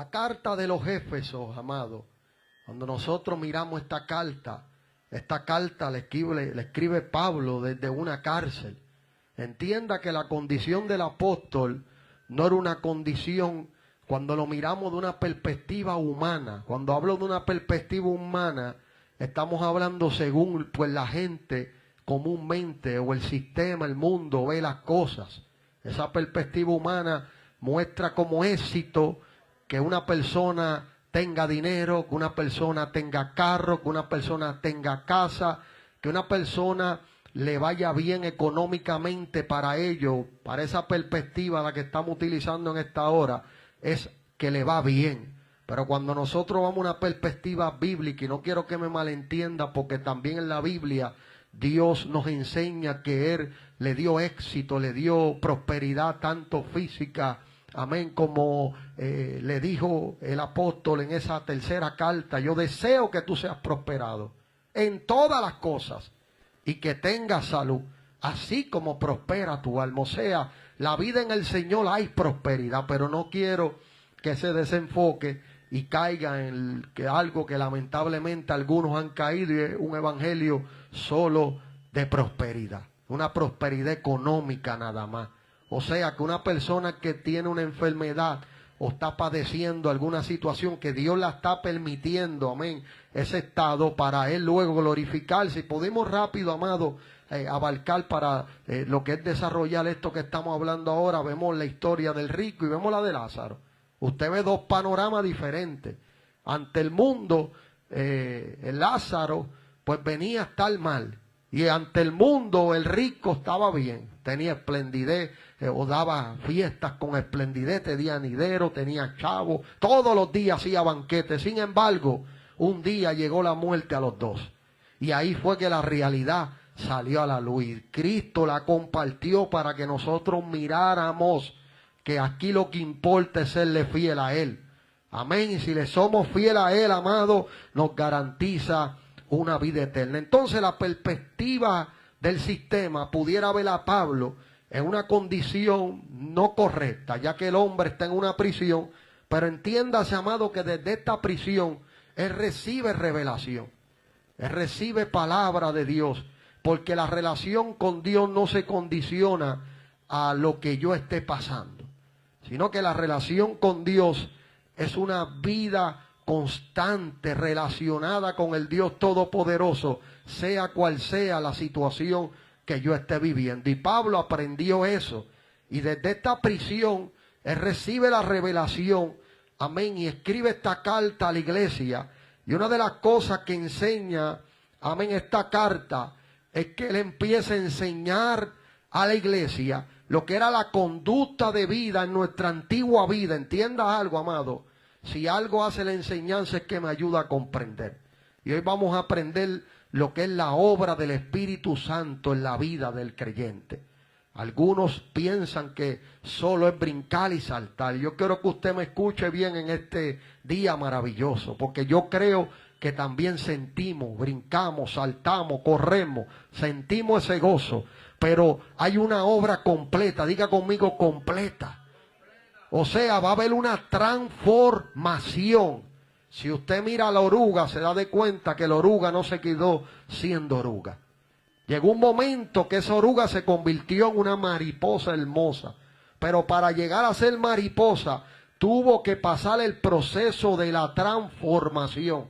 La carta de los Éfesos, amado, cuando nosotros miramos esta carta la escribe Pablo desde una cárcel. Entienda que la condición del apóstol no era una condición, cuando lo miramos de una perspectiva humana. Cuando hablo de una perspectiva humana, estamos hablando según pues la gente comúnmente, o el sistema, el mundo ve las cosas. Esa perspectiva humana muestra como éxito que una persona tenga dinero, que una persona tenga carro, que una persona tenga casa, que una persona le vaya bien económicamente para ello. Para esa perspectiva la que estamos utilizando en esta hora es que le va bien. Pero cuando nosotros vamos a una perspectiva bíblica, y no quiero que me malentienda, porque también en la Biblia Dios nos enseña que Él le dio éxito, le dio prosperidad tanto física, amén, como le dijo el apóstol en esa tercera carta: yo deseo que tú seas prosperado en todas las cosas y que tengas salud, así como prospera tu alma. O sea, la vida en el Señor hay prosperidad, pero no quiero que se desenfoque y caiga en que algo que lamentablemente algunos han caído, y es un evangelio solo de prosperidad, una prosperidad económica nada más. O sea, que una persona que tiene una enfermedad o está padeciendo alguna situación que Dios la está permitiendo, amén, ese estado, para Él luego glorificarse. Y podemos rápido, amado, abarcar para lo que es desarrollar esto que estamos hablando ahora. Vemos la historia del rico y vemos la de Lázaro. Usted ve dos panoramas diferentes. Ante el mundo, el Lázaro pues venía a estar mal. Y ante el mundo el rico estaba bien, tenía esplendidez, o daba fiestas con esplendidez, tenía dinero, tenía chavo, todos los días hacía banquetes. Sin embargo, un día llegó la muerte a los dos. Y ahí fue que la realidad salió a la luz. Cristo la compartió para que nosotros miráramos que aquí lo que importa es serle fiel a Él. Amén. Y si le somos fieles a Él, amado, nos garantiza una vida eterna. Entonces la perspectiva del sistema pudiera ver a Pablo en una condición no correcta, ya que el hombre está en una prisión. Pero entiéndase, amado, que desde esta prisión él recibe revelación, él recibe palabra de Dios, porque la relación con Dios no se condiciona a lo que yo esté pasando, sino que la relación con Dios es una vida constante, relacionada con el Dios Todopoderoso, sea cual sea la situación que yo esté viviendo. Y Pablo aprendió eso, y desde esta prisión él recibe la revelación, amén, y escribe esta carta a la iglesia. Y una de las cosas que enseña, amén, esta carta, es que él empieza a enseñar a la iglesia lo que era la conducta de vida en nuestra antigua vida. Entienda algo, amado. Si algo hace la enseñanza es que me ayuda a comprender. Y hoy vamos a aprender lo que es la obra del Espíritu Santo en la vida del creyente. Algunos piensan que solo es brincar y saltar. Yo quiero que usted me escuche bien en este día maravilloso, porque yo creo que también sentimos, brincamos, saltamos, corremos, sentimos ese gozo. Pero hay una obra completa, diga conmigo, completa. O sea, va a haber una transformación. Si usted mira a la oruga, se da de cuenta que la oruga no se quedó siendo oruga. Llegó un momento que esa oruga se convirtió en una mariposa hermosa. Pero para llegar a ser mariposa, tuvo que pasar el proceso de la transformación.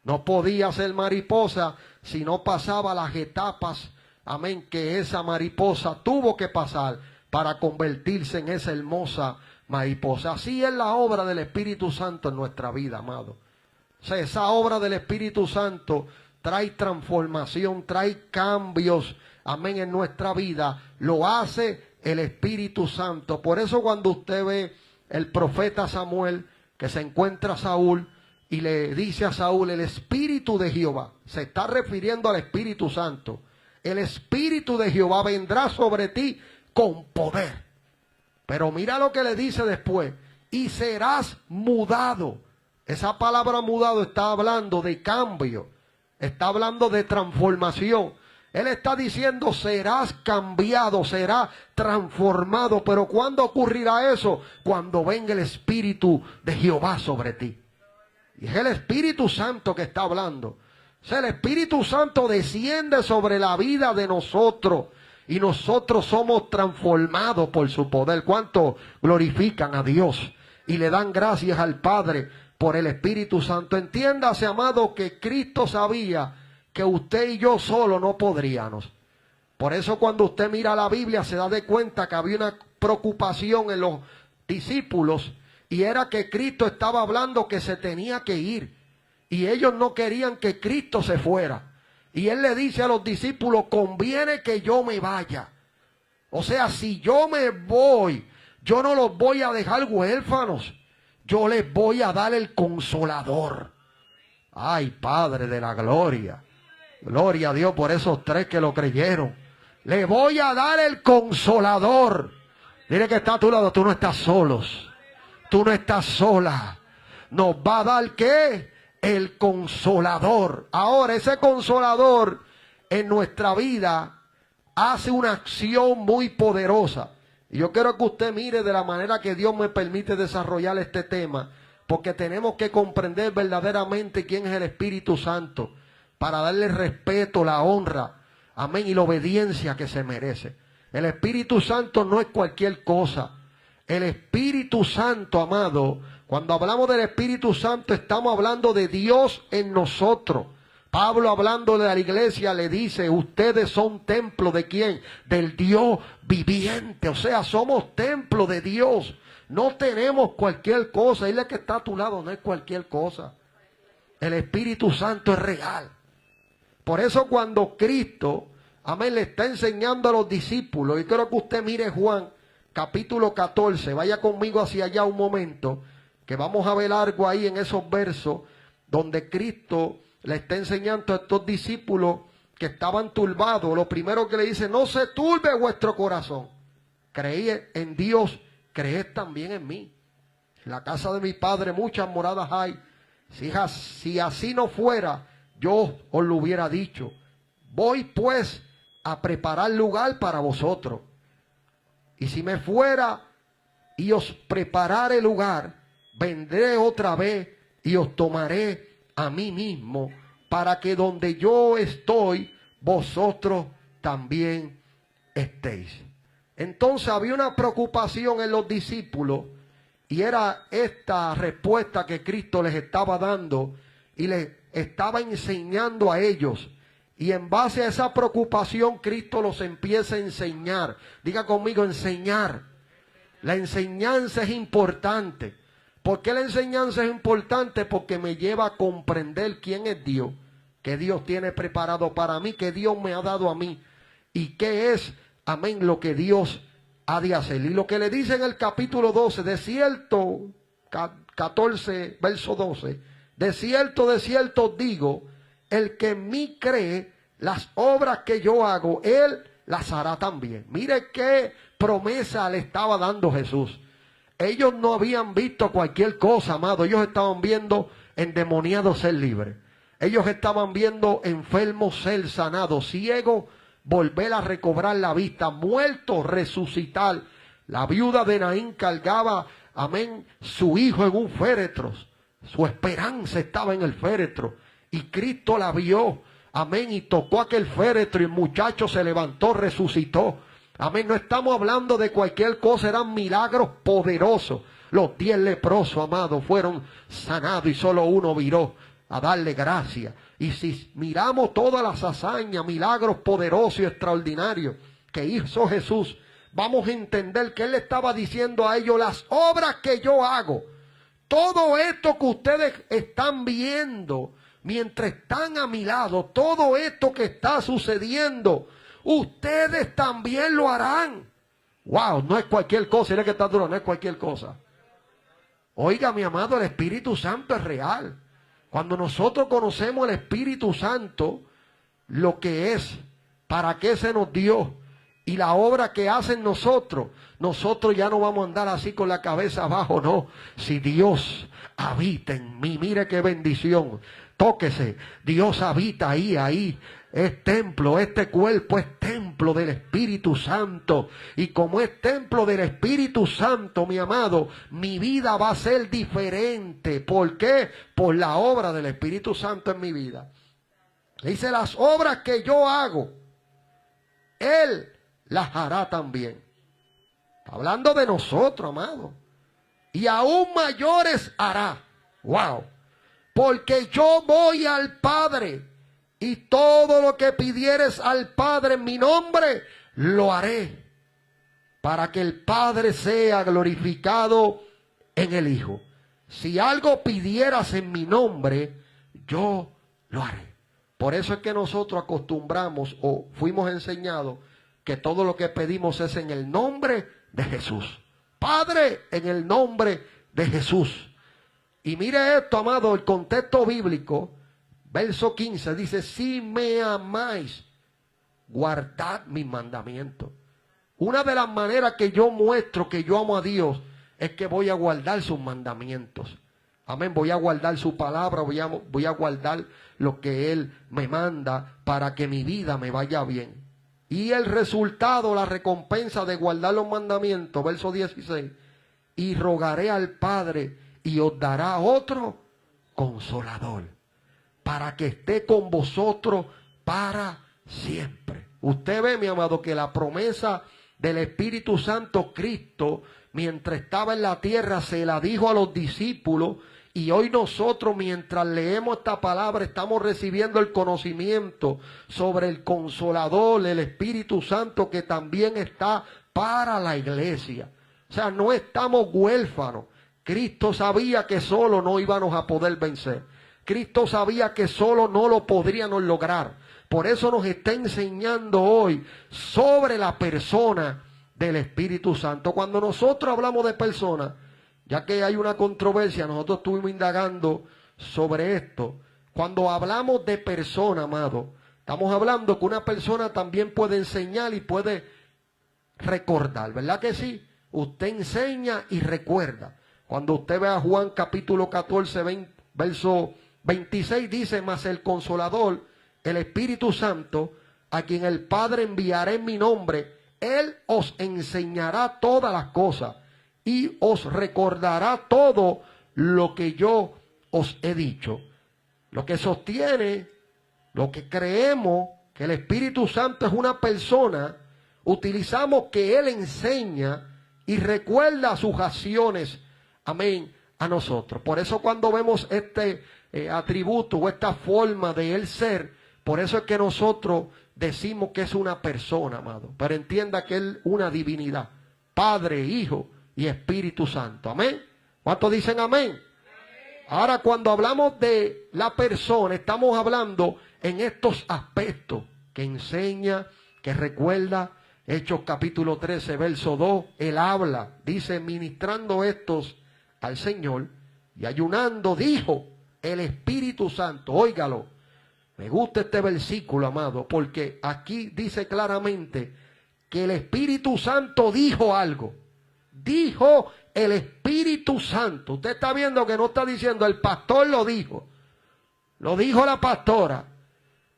No podía ser mariposa si no pasaba las etapas, amén, que esa mariposa tuvo que pasar para convertirse en esa hermosa mariposa. Así es la obra del Espíritu Santo en nuestra vida, amado. O sea, esa obra del Espíritu Santo trae transformación, trae cambios, amén, en nuestra vida. Lo hace el Espíritu Santo. Por eso cuando usted ve el profeta Samuel, que se encuentra a Saúl y le dice a Saúl: el Espíritu de Jehová, se está refiriendo al Espíritu Santo. El Espíritu de Jehová vendrá sobre ti con poder. Pero mira lo que le dice después: y serás mudado. Esa palabra mudado está hablando de cambio, está hablando de transformación. Él está diciendo, serás cambiado, serás transformado. Pero ¿cuándo ocurrirá eso? Cuando venga el Espíritu de Jehová sobre ti. Y es el Espíritu Santo que está hablando. O sea, el Espíritu Santo desciende sobre la vida de nosotros. Y nosotros somos transformados por su poder. ¿Cuánto glorifican a Dios? Y le dan gracias al Padre por el Espíritu Santo. Entiéndase, amado, que Cristo sabía que usted y yo solo no podríamos. Por eso cuando usted mira la Biblia se da de cuenta que había una preocupación en los discípulos, y era que Cristo estaba hablando que se tenía que ir, y ellos no querían que Cristo se fuera. Y Él le dice a los discípulos, conviene que yo me vaya. O sea, si yo me voy, yo no los voy a dejar huérfanos, yo les voy a dar el Consolador. Ay, Padre de la gloria. Gloria a Dios por esos tres que lo creyeron. Le voy a dar el Consolador. Dile que está a tu lado, tú no estás solos. Tú no estás sola. Nos va a dar ¿qué? El Consolador. Ahora, ese Consolador en nuestra vida hace una acción muy poderosa. Y yo quiero que usted mire de la manera que Dios me permite desarrollar este tema, porque tenemos que comprender verdaderamente quién es el Espíritu Santo, para darle el respeto, la honra, amén, y la obediencia que se merece. El Espíritu Santo no es cualquier cosa. El Espíritu Santo, amado, cuando hablamos del Espíritu Santo, estamos hablando de Dios en nosotros. Pablo, hablando de la iglesia, le dice, ustedes son templo ¿de quién? Del Dios viviente. O sea, somos templo de Dios. No tenemos cualquier cosa. Dile que está a tu lado, no es cualquier cosa. El Espíritu Santo es real. Por eso cuando Cristo, amén, le está enseñando a los discípulos, y quiero que usted mire Juan capítulo 14, vaya conmigo hacia allá un momento, que vamos a ver algo ahí en esos versos, donde Cristo le está enseñando a estos discípulos que estaban turbados. Lo primero que le dice, no se turbe vuestro corazón. Creí en Dios, creed también en mí. En la casa de mi Padre muchas moradas hay. Si así no fuera, yo os lo hubiera dicho. Voy pues a preparar lugar para vosotros. Y si me fuera y os preparare lugar, vendré otra vez y os tomaré a mí mismo, para que donde yo estoy, vosotros también estéis. Entonces había una preocupación en los discípulos, y era esta respuesta que Cristo les estaba dando, y les estaba enseñando a ellos. Y en base a esa preocupación, Cristo los empieza a enseñar. Diga conmigo, enseñar. La enseñanza es importante. ¿Por qué la enseñanza es importante? Porque me lleva a comprender quién es Dios, que Dios tiene preparado para mí, que Dios me ha dado a mí, y qué es, amén, lo que Dios ha de hacer. Y lo que le dice en el capítulo 12, de cierto, 14, verso 12, de cierto os digo, el que en mí cree, las obras que yo hago, él las hará también. Mire qué promesa le estaba dando Jesús. Ellos no habían visto cualquier cosa, amado. Ellos estaban viendo endemoniados ser libres. Ellos estaban viendo enfermos ser sanados, ciegos volver a recobrar la vista, muertos resucitar. La viuda de Naín cargaba, amén, su hijo en un féretro. Su esperanza estaba en el féretro. Y Cristo la vio, amén, y tocó aquel féretro y el muchacho se levantó, resucitó. Amén, no estamos hablando de cualquier cosa, eran milagros poderosos. Los 10 leprosos, amados, fueron sanados y solo uno viró a darle gracias. Y si miramos todas las hazañas, milagros poderosos y extraordinarios que hizo Jesús, vamos a entender que Él estaba diciendo a ellos, las obras que yo hago, todo esto que ustedes están viendo mientras están a mi lado, todo esto que está sucediendo, ustedes también lo harán. Wow, no es cualquier cosa, mira que está duro, no es cualquier cosa. Oiga, mi amado, el Espíritu Santo es real. Cuando nosotros conocemos el Espíritu Santo, lo que es, para qué se nos dio y la obra que hace en nosotros, nosotros ya no vamos a andar así con la cabeza abajo, no. Si Dios habita en mí, mire qué bendición. tóquese. Dios habita ahí. Es templo, este cuerpo es templo del Espíritu Santo. Y como es templo del Espíritu Santo, mi amado, mi vida va a ser diferente. ¿Por qué? Por la obra del Espíritu Santo en mi vida. Dice, las obras que yo hago, Él las hará también. Está hablando de nosotros, amado. Y aún mayores hará. Wow. Porque yo voy al Padre. Y todo lo que pidieres al Padre en mi nombre, lo haré. Para que el Padre sea glorificado en el Hijo. Si algo pidieras en mi nombre, yo lo haré. Por eso es que nosotros acostumbramos o fuimos enseñados que todo lo que pedimos es en el nombre de Jesús. Padre, en el nombre de Jesús. Y mire esto, amado, el contexto bíblico, verso 15, dice, si me amáis, guardad mis mandamientos. Una de las maneras que yo muestro que yo amo a Dios es que voy a guardar sus mandamientos. Amén, voy a guardar su palabra, voy a guardar lo que Él me manda para que mi vida me vaya bien. Y el resultado, la recompensa de guardar los mandamientos, verso 16, y rogaré al Padre y os dará otro consolador, para que esté con vosotros para siempre. Usted ve, mi amado, que la promesa del Espíritu Santo, Cristo, mientras estaba en la tierra, se la dijo a los discípulos. Y hoy nosotros, mientras leemos esta palabra, estamos recibiendo el conocimiento sobre el Consolador, el Espíritu Santo, que también está para la iglesia. O sea, no estamos huérfanos. Cristo sabía que solo no íbamos a poder vencer. Cristo sabía que solo no lo podríamos lograr. Por eso nos está enseñando hoy sobre la persona del Espíritu Santo. Cuando nosotros hablamos de personas, ya que hay una controversia, nosotros estuvimos indagando sobre esto. Cuando hablamos de persona, amado, estamos hablando que una persona también puede enseñar y puede recordar, ¿verdad que sí? Usted enseña y recuerda. Cuando usted ve a Juan capítulo 14, verso 26, dice, mas el Consolador, el Espíritu Santo, a quien el Padre enviará en mi nombre, Él os enseñará todas las cosas y os recordará todo lo que yo os he dicho. Lo que sostiene, lo que creemos, que el Espíritu Santo es una persona, utilizamos que Él enseña y recuerda sus acciones, amén, a nosotros. Por eso cuando vemos este atributo o esta forma de Él ser, por eso es que nosotros decimos que es una persona, amado. Pero entienda que Él es una divinidad, Padre, Hijo y Espíritu Santo. Amén. ¿Cuántos dicen amén? Ahora, cuando hablamos de la persona, estamos hablando en estos aspectos, que enseña, que recuerda. Hechos capítulo 13, verso 2, Él habla, dice, ministrando estos al Señor y ayunando, dijo el Espíritu Santo. Óigalo, me gusta este versículo, amado, porque aquí dice claramente que el Espíritu Santo dijo algo. Dijo el Espíritu Santo. Usted está viendo que no está diciendo el pastor lo dijo la pastora,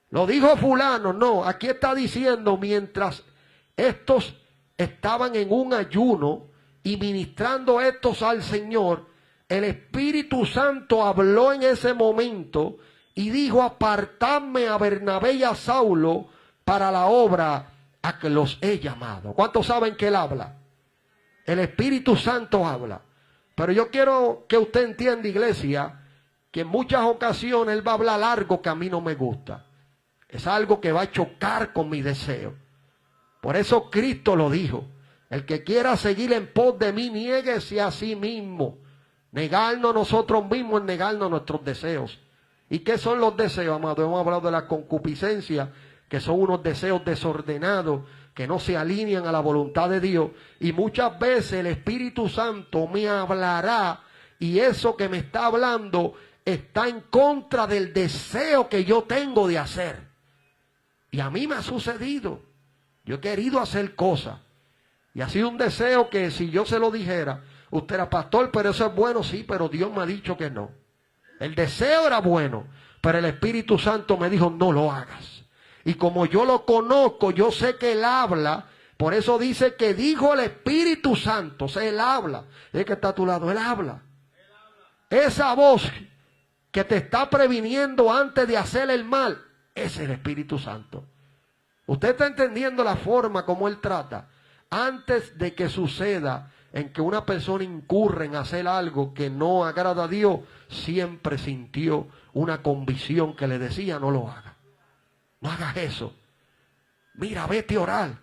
lo dijo fulano. No, aquí está diciendo mientras estos estaban en un ayuno y ministrando estos al Señor, el Espíritu Santo habló en ese momento y dijo, apartadme a Bernabé y a Saulo para la obra a que los he llamado. ¿Cuántos saben que Él habla? El Espíritu Santo habla. Pero yo quiero que usted entienda, iglesia, que en muchas ocasiones Él va a hablar algo que a mí no me gusta. Es algo que va a chocar con mi deseo. Por eso Cristo lo dijo. El que quiera seguir en pos de mí, niéguese a sí mismo. Negarnos nosotros mismos es negarnos nuestros deseos. ¿Y qué son los deseos, amado? Hemos hablado de la concupiscencia, que son unos deseos desordenados, que no se alinean a la voluntad de Dios. Y muchas veces el Espíritu Santo me hablará y eso que me está hablando está en contra del deseo que yo tengo de hacer. Y a mí me ha sucedido. Yo he querido hacer cosas. Y ha sido un deseo que si yo se lo dijera, usted era pastor, pero eso es bueno, sí, pero Dios me ha dicho que no. El deseo era bueno, Pero el Espíritu Santo me dijo, no lo hagas. Y como yo lo conozco, yo sé que Él habla. Por eso dice que dijo el Espíritu Santo. O sea, Él habla. Es que está a tu lado, Él habla. Esa voz que te está previniendo antes de hacer el mal, es el Espíritu Santo. Usted está entendiendo la forma como Él trata. Antes de que suceda en que una persona incurre en hacer algo que no agrada a Dios, siempre sintió una convicción que le decía, no lo haga. No hagas eso. Mira, vete a orar.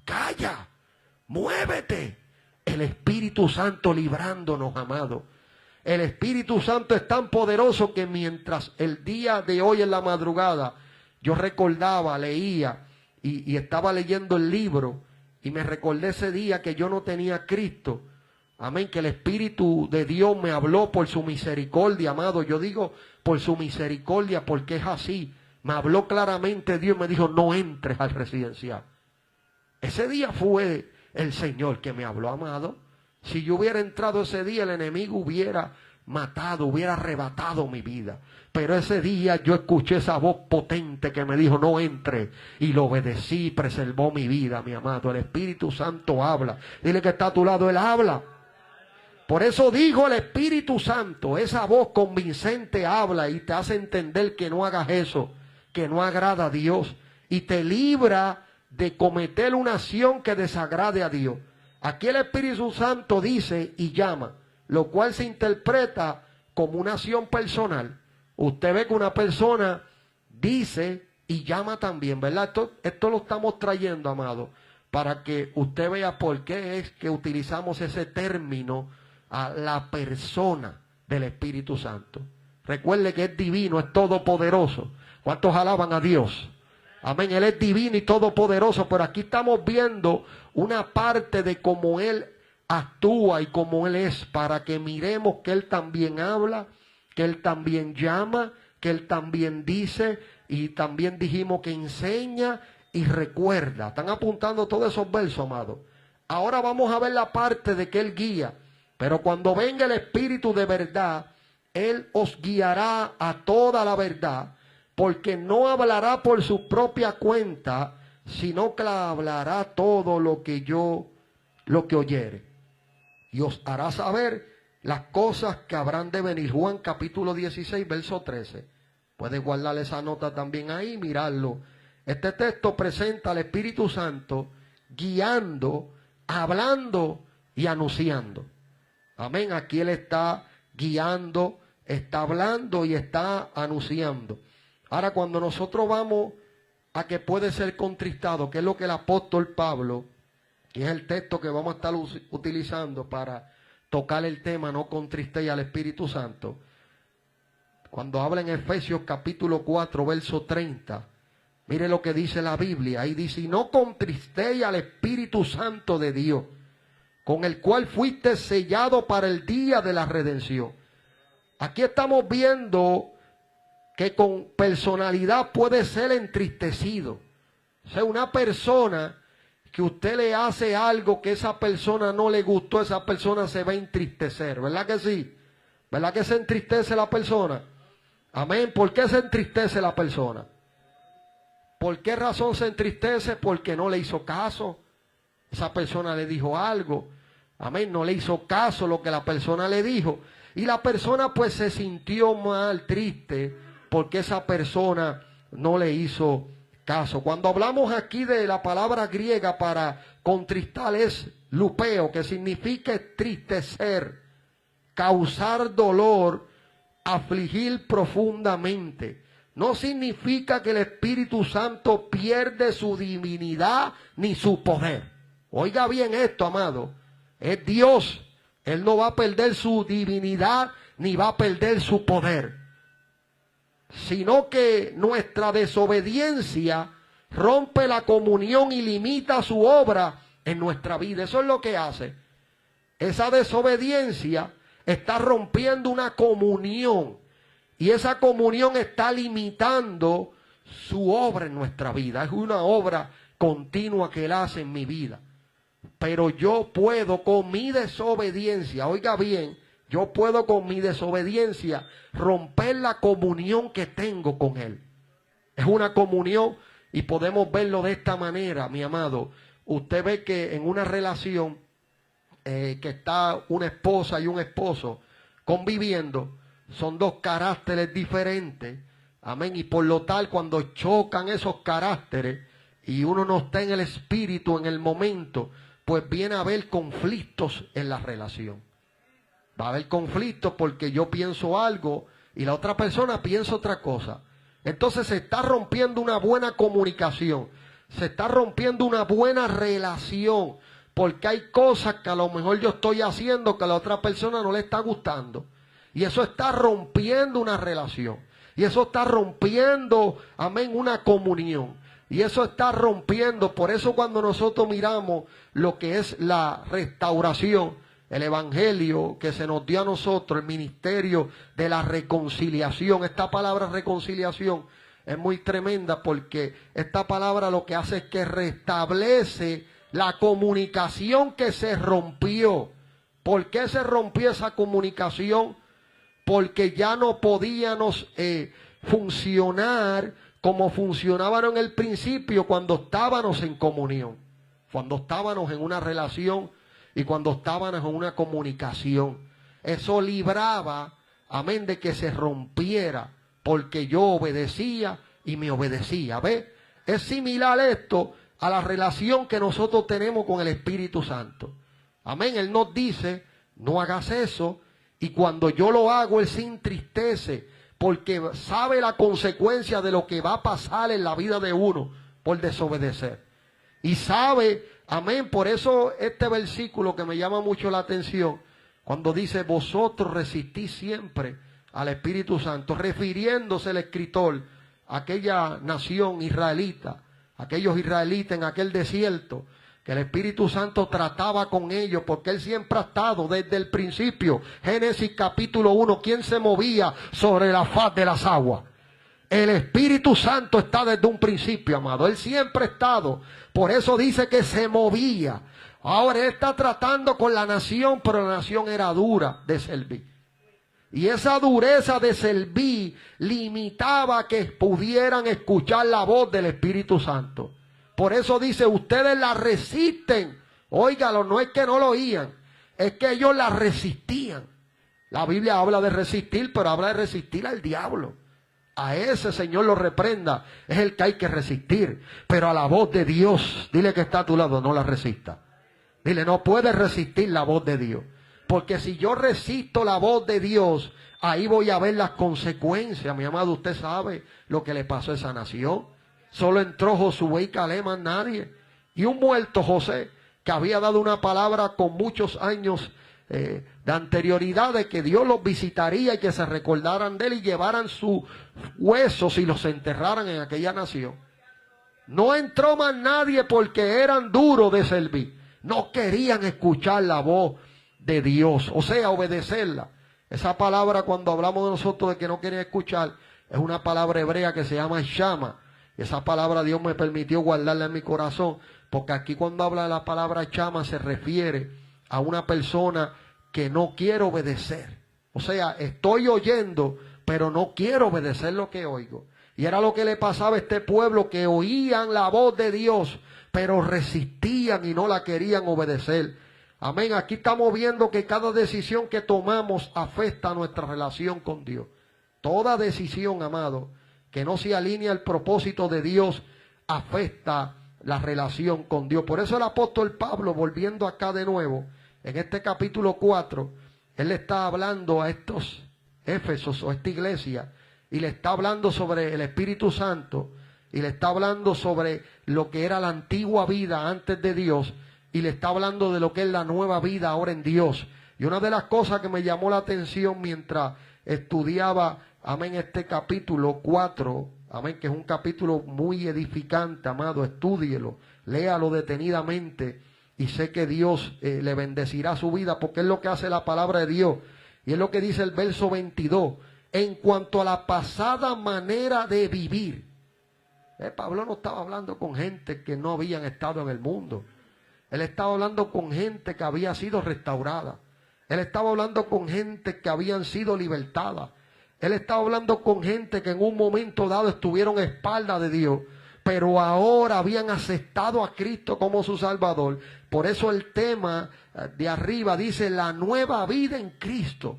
Calla. Muévete. El Espíritu Santo librándonos, amado. El Espíritu Santo es tan poderoso que mientras el día de hoy en la madrugada yo recordaba, leía y estaba leyendo el libro y me recordé ese día que yo no tenía a Cristo. Amén, que el Espíritu de Dios me habló por su misericordia, amado. Yo digo por su misericordia porque es así. Me habló claramente Dios y me dijo, no entres al residencial. Ese día fue el Señor que me habló, amado. Si yo hubiera entrado ese día, el enemigo hubiera matado, hubiera arrebatado mi vida. Pero ese día yo escuché esa voz potente que me dijo, no entre. Y lo obedecí, preservó mi vida, mi amado. El Espíritu Santo habla. Dile que está a tu lado, Él habla. Por eso dijo el Espíritu Santo, esa voz convincente habla y te hace entender que no hagas eso, que no agrada a Dios. Y te libra de cometer una acción que desagrade a Dios. Aquí el Espíritu Santo dice y llama, lo cual se interpreta como una acción personal. Usted ve que una persona dice y llama también, ¿verdad? Esto lo estamos trayendo, amado, para que usted vea por qué es que utilizamos ese término a la persona del Espíritu Santo. Recuerde que es divino, es todopoderoso. ¿Cuántos alaban a Dios? Amén, Él es divino y todopoderoso, pero aquí estamos viendo una parte de cómo Él actúa y cómo Él es, para que miremos que Él también habla, que Él también llama, que Él también dice, y también dijimos que enseña y recuerda. Están apuntando todos esos versos, amados. Ahora vamos a ver la parte de que Él guía, pero cuando venga el Espíritu de verdad, Él os guiará a toda la verdad, porque no hablará por su propia cuenta, sino que hablará todo lo que oyere. Y os hará saber las cosas que habrán de venir. Juan capítulo 16, verso 13. Puedes guardar esa nota también ahí, mirarlo. Este texto presenta al Espíritu Santo guiando, hablando y anunciando. Amén, aquí Él está guiando, está hablando y está anunciando. Ahora, cuando nosotros vamos a que puede ser contristado, que es lo que el apóstol Pablo, y es el texto que vamos a estar utilizando para tocar el tema, no contristéis al Espíritu Santo. Cuando habla en Efesios capítulo 4, verso 30, mire lo que dice la Biblia. Ahí dice, y no contristéis al Espíritu Santo de Dios, con el cual fuiste sellado para el día de la redención. Aquí estamos viendo que con personalidad puede ser entristecido. O sea, una persona que usted le hace algo que esa persona no le gustó, esa persona se va a entristecer. ¿Verdad que sí? ¿Verdad que se entristece la persona? Amén. ¿Por qué se entristece la persona? ¿Por qué razón se entristece? Porque no le hizo caso. Esa persona le dijo algo. Amén. No le hizo caso lo que la persona le dijo. Y la persona pues se sintió mal, triste, porque esa persona no le hizo caso. Cuando hablamos aquí de la palabra griega para contristar es lupeo, que significa entristecer, causar dolor, afligir profundamente. No significa que el Espíritu Santo pierde su divinidad ni su poder. Oiga bien esto, amado. Es Dios. Él no va a perder su divinidad ni va a perder su poder, sino que nuestra desobediencia rompe la comunión y limita su obra en nuestra vida. Eso es lo que hace. Esa desobediencia está rompiendo una comunión y esa comunión está limitando su obra en nuestra vida. Es una obra continua que Él hace en mi vida. Pero yo puedo con mi desobediencia, oiga bien, yo puedo con mi desobediencia romper la comunión que tengo con Él. Es una comunión y podemos verlo de esta manera, mi amado. Usted ve que en una relación que está una esposa y un esposo conviviendo, son dos caracteres diferentes. Amén. Y por lo tal, cuando chocan esos caracteres y uno no está en el espíritu en el momento, pues viene a haber conflictos en la relación. Va a haber conflictos porque yo pienso algo y la otra persona piensa otra cosa. Entonces se está rompiendo una buena comunicación, se está rompiendo una buena relación, porque hay cosas que a lo mejor yo estoy haciendo que a la otra persona no le está gustando. Y eso está rompiendo una relación. Y eso está rompiendo, amén, una comunión. Y eso está rompiendo. Por eso cuando nosotros miramos lo que es la restauración, el evangelio que se nos dio a nosotros, el ministerio de la reconciliación. Esta palabra reconciliación es muy tremenda porque esta palabra lo que hace es que restablece la comunicación que se rompió. ¿Por qué se rompió esa comunicación? Porque ya no podíamos funcionar como funcionaban en el principio cuando estábamos en comunión, cuando estábamos en una relación y cuando estábamos en una comunicación. Eso libraba, amén, de que se rompiera, porque yo obedecía y me obedecía. ¿Ve? Es similar esto a la relación que nosotros tenemos con el Espíritu Santo. Amén. Él nos dice, no hagas eso. Y cuando yo lo hago, Él se entristece porque sabe la consecuencia de lo que va a pasar en la vida de uno por desobedecer. Y sabe, amén, por eso este versículo que me llama mucho la atención, cuando dice, vosotros resistís siempre al Espíritu Santo, refiriéndose el escritor a aquella nación israelita, aquellos israelitas en aquel desierto, que el Espíritu Santo trataba con ellos, porque Él siempre ha estado desde el principio. Génesis capítulo 1, ¿quién se movía sobre la faz de las aguas? El Espíritu Santo está desde un principio, amado. Él siempre ha estado. Por eso dice que se movía. Ahora Él está tratando con la nación, pero la nación era dura de servir. Y esa dureza de servir limitaba que pudieran escuchar la voz del Espíritu Santo. Por eso dice, ustedes la resisten. Óigalo, no es que no lo oían, es que ellos la resistían. La Biblia habla de resistir, pero habla de resistir al diablo. A ese Señor lo reprenda, es el que hay que resistir. Pero a la voz de Dios, dile que está a tu lado, no la resista. Dile, no puedes resistir la voz de Dios. Porque si yo resisto la voz de Dios, ahí voy a ver las consecuencias. Mi amado, usted sabe lo que le pasó a esa nación. Solo entró Josué y Caleb, más nadie. Y un muerto José, que había dado una palabra con muchos años de anterioridad de que Dios los visitaría y que se recordaran de él y llevaran sus huesos y los enterraran en aquella nación. No entró más nadie porque eran duros de servir. No querían escuchar la voz de Dios, o sea, obedecerla. Esa palabra, cuando hablamos de nosotros de que no querían escuchar, es una palabra hebrea que se llama shama. Esa palabra Dios me permitió guardarla en mi corazón, porque aquí cuando habla de la palabra chama se refiere a una persona que no quiere obedecer. O sea, estoy oyendo, pero no quiero obedecer lo que oigo. Y era lo que le pasaba a este pueblo, que oían la voz de Dios, pero resistían y no la querían obedecer. Amén. Aquí estamos viendo que cada decisión que tomamos afecta a nuestra relación con Dios. Toda decisión, amado, que no se alinea al propósito de Dios, afecta la relación con Dios. Por eso el apóstol Pablo, volviendo acá de nuevo, en este capítulo 4, él le está hablando a estos Éfesos o a esta iglesia, y le está hablando sobre el Espíritu Santo, y le está hablando sobre lo que era la antigua vida antes de Dios, y le está hablando de lo que es la nueva vida ahora en Dios. Y una de las cosas que me llamó la atención mientras estudiaba, amén, este capítulo 4, amén, que es un capítulo muy edificante, amado, estúdielo, léalo detenidamente y sé que Dios le bendecirá su vida, porque es lo que hace la palabra de Dios. Y es lo que dice el verso 22, en cuanto a la pasada manera de vivir. Pablo no estaba hablando con gente que no habían estado en el mundo. Él estaba hablando con gente que había sido restaurada. Él estaba hablando con gente que habían sido libertadas. Él estaba hablando con gente que en un momento dado estuvieron a espaldas de Dios, pero ahora habían aceptado a Cristo como su Salvador. Por eso el tema de arriba dice la nueva vida en Cristo.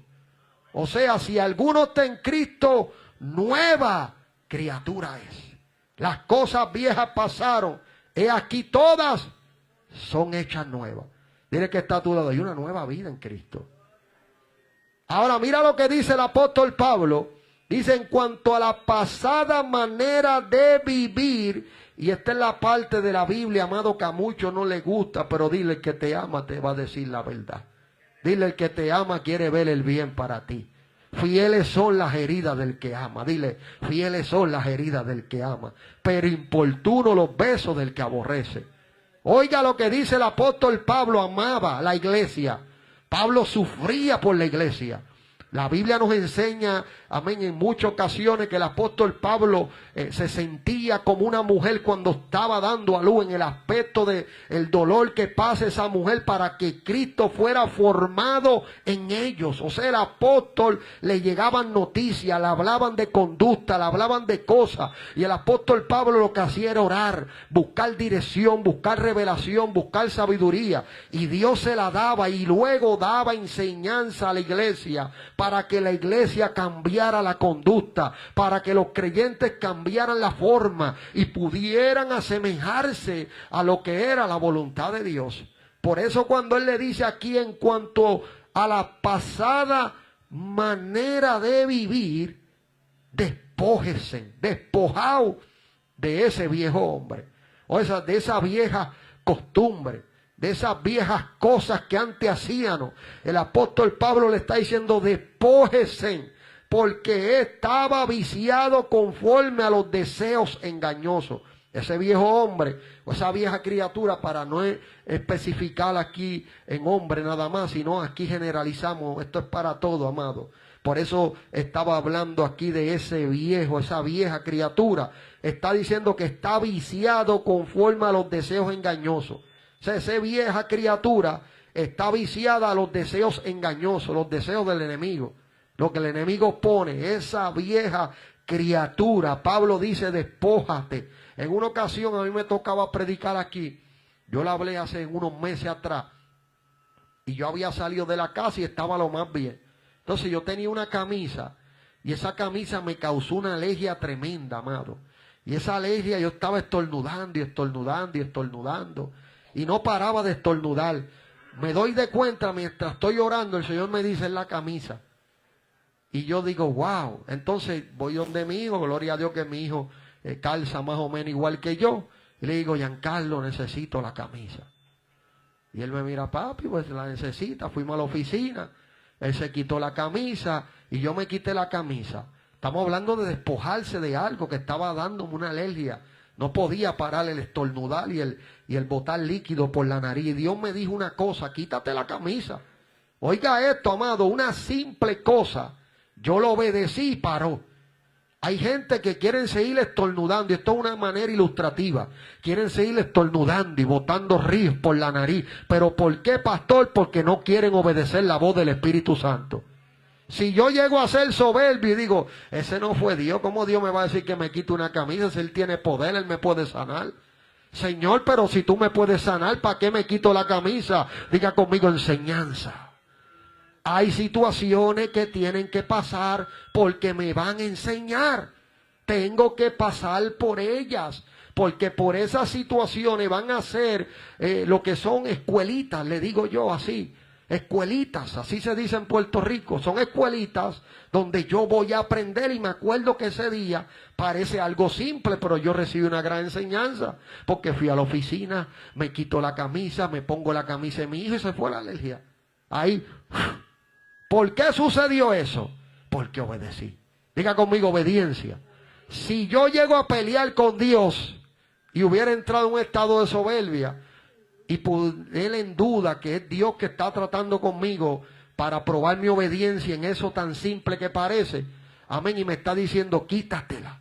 O sea, si alguno está en Cristo, nueva criatura es. Las cosas viejas pasaron, he aquí todas son hechas nuevas. Dile que está a tu lado, hay una nueva vida en Cristo. Ahora mira lo que dice el apóstol Pablo. Dice en cuanto a la pasada manera de vivir, y esta es la parte de la Biblia, amado, que a muchos no les gusta, pero dile, el que te ama te va a decir la verdad. Dile, el que te ama quiere ver el bien para ti. Fieles son las heridas del que ama. Dile, fieles son las heridas del que ama, pero importuno los besos del que aborrece. Oiga lo que dice el apóstol Pablo, amaba la iglesia. Pablo sufría por la iglesia. La Biblia nos enseña, amén, en muchas ocasiones que el apóstol Pablo se sentía como una mujer cuando estaba dando a luz, en el aspecto de el dolor que pasa esa mujer para que Cristo fuera formado en ellos. O sea, el apóstol le llegaban noticias, le hablaban de conducta, le hablaban de cosas. Y el apóstol Pablo lo que hacía era orar, buscar dirección, buscar revelación, buscar sabiduría. Y Dios se la daba y luego daba enseñanza a la iglesia, para que la iglesia cambiara la conducta, para que los creyentes cambiaran la forma y pudieran asemejarse a lo que era la voluntad de Dios. Por eso cuando él le dice aquí en cuanto a la pasada manera de vivir, despójese, despojaos de ese viejo hombre, o de esa vieja costumbre, de esas viejas cosas que antes hacían. El apóstol Pablo le está diciendo, despójese, porque estaba viciado conforme a los deseos engañosos. Ese viejo hombre, o esa vieja criatura, para no especificar aquí en hombre nada más, sino aquí generalizamos, esto es para todo, amado. Por eso estaba hablando aquí de ese viejo, esa vieja criatura. Está diciendo que está viciado conforme a los deseos engañosos. O sea, esa vieja criatura está viciada a los deseos engañosos, los deseos del enemigo. Lo que el enemigo pone, esa vieja criatura. Pablo dice, despójate. En una ocasión a mí me tocaba predicar aquí. Yo la hablé hace unos meses atrás. Y yo había salido de la casa y estaba lo más bien. Entonces yo tenía una camisa. Y esa camisa me causó una alergia tremenda, amado. Y esa alergia yo estaba estornudando y estornudando y estornudando. Y no paraba de estornudar. Me doy de cuenta mientras estoy orando, el Señor me dice en la camisa. Y yo digo, wow. Entonces voy donde mi hijo, gloria a Dios que mi hijo calza más o menos igual que yo. Y le digo, Giancarlo, necesito la camisa. Y él me mira, papi, pues la necesita. Fuimos a la oficina. Él se quitó la camisa y yo me quité la camisa. Estamos hablando de despojarse de algo que estaba dándome una alergia. No podía parar el estornudar y el botar líquido por la nariz. Y Dios me dijo una cosa, quítate la camisa. Oiga esto, amado, una simple cosa. Yo lo obedecí y paró. Hay gente que quieren seguir estornudando, y esto es una manera ilustrativa. Quieren seguir estornudando y botando ríos por la nariz. ¿Pero por qué, pastor? Porque no quieren obedecer la voz del Espíritu Santo. Si yo llego a ser soberbio y digo, ese no fue Dios, ¿cómo Dios me va a decir que me quite una camisa? Si Él tiene poder, Él me puede sanar. Señor, pero si tú me puedes sanar, ¿para qué me quito la camisa? Diga conmigo, enseñanza. Hay situaciones que tienen que pasar porque me van a enseñar. Tengo que pasar por ellas, porque por esas situaciones van a ser lo que son escuelitas, le digo yo así. Escuelitas, así se dice en Puerto Rico. Son escuelitas donde yo voy a aprender. Y me acuerdo que ese día parece algo simple, pero yo recibí una gran enseñanza. Porque fui a la oficina, me quito la camisa, me pongo la camisa de mi hijo y se fue la alergia. Ahí. ¿Por qué sucedió eso? Porque obedecí. Diga conmigo, obediencia. Si yo llego a pelear con Dios y hubiera entrado en un estado de soberbia y poner en duda que es Dios que está tratando conmigo para probar mi obediencia en eso tan simple que parece, amén, y me está diciendo, quítatela.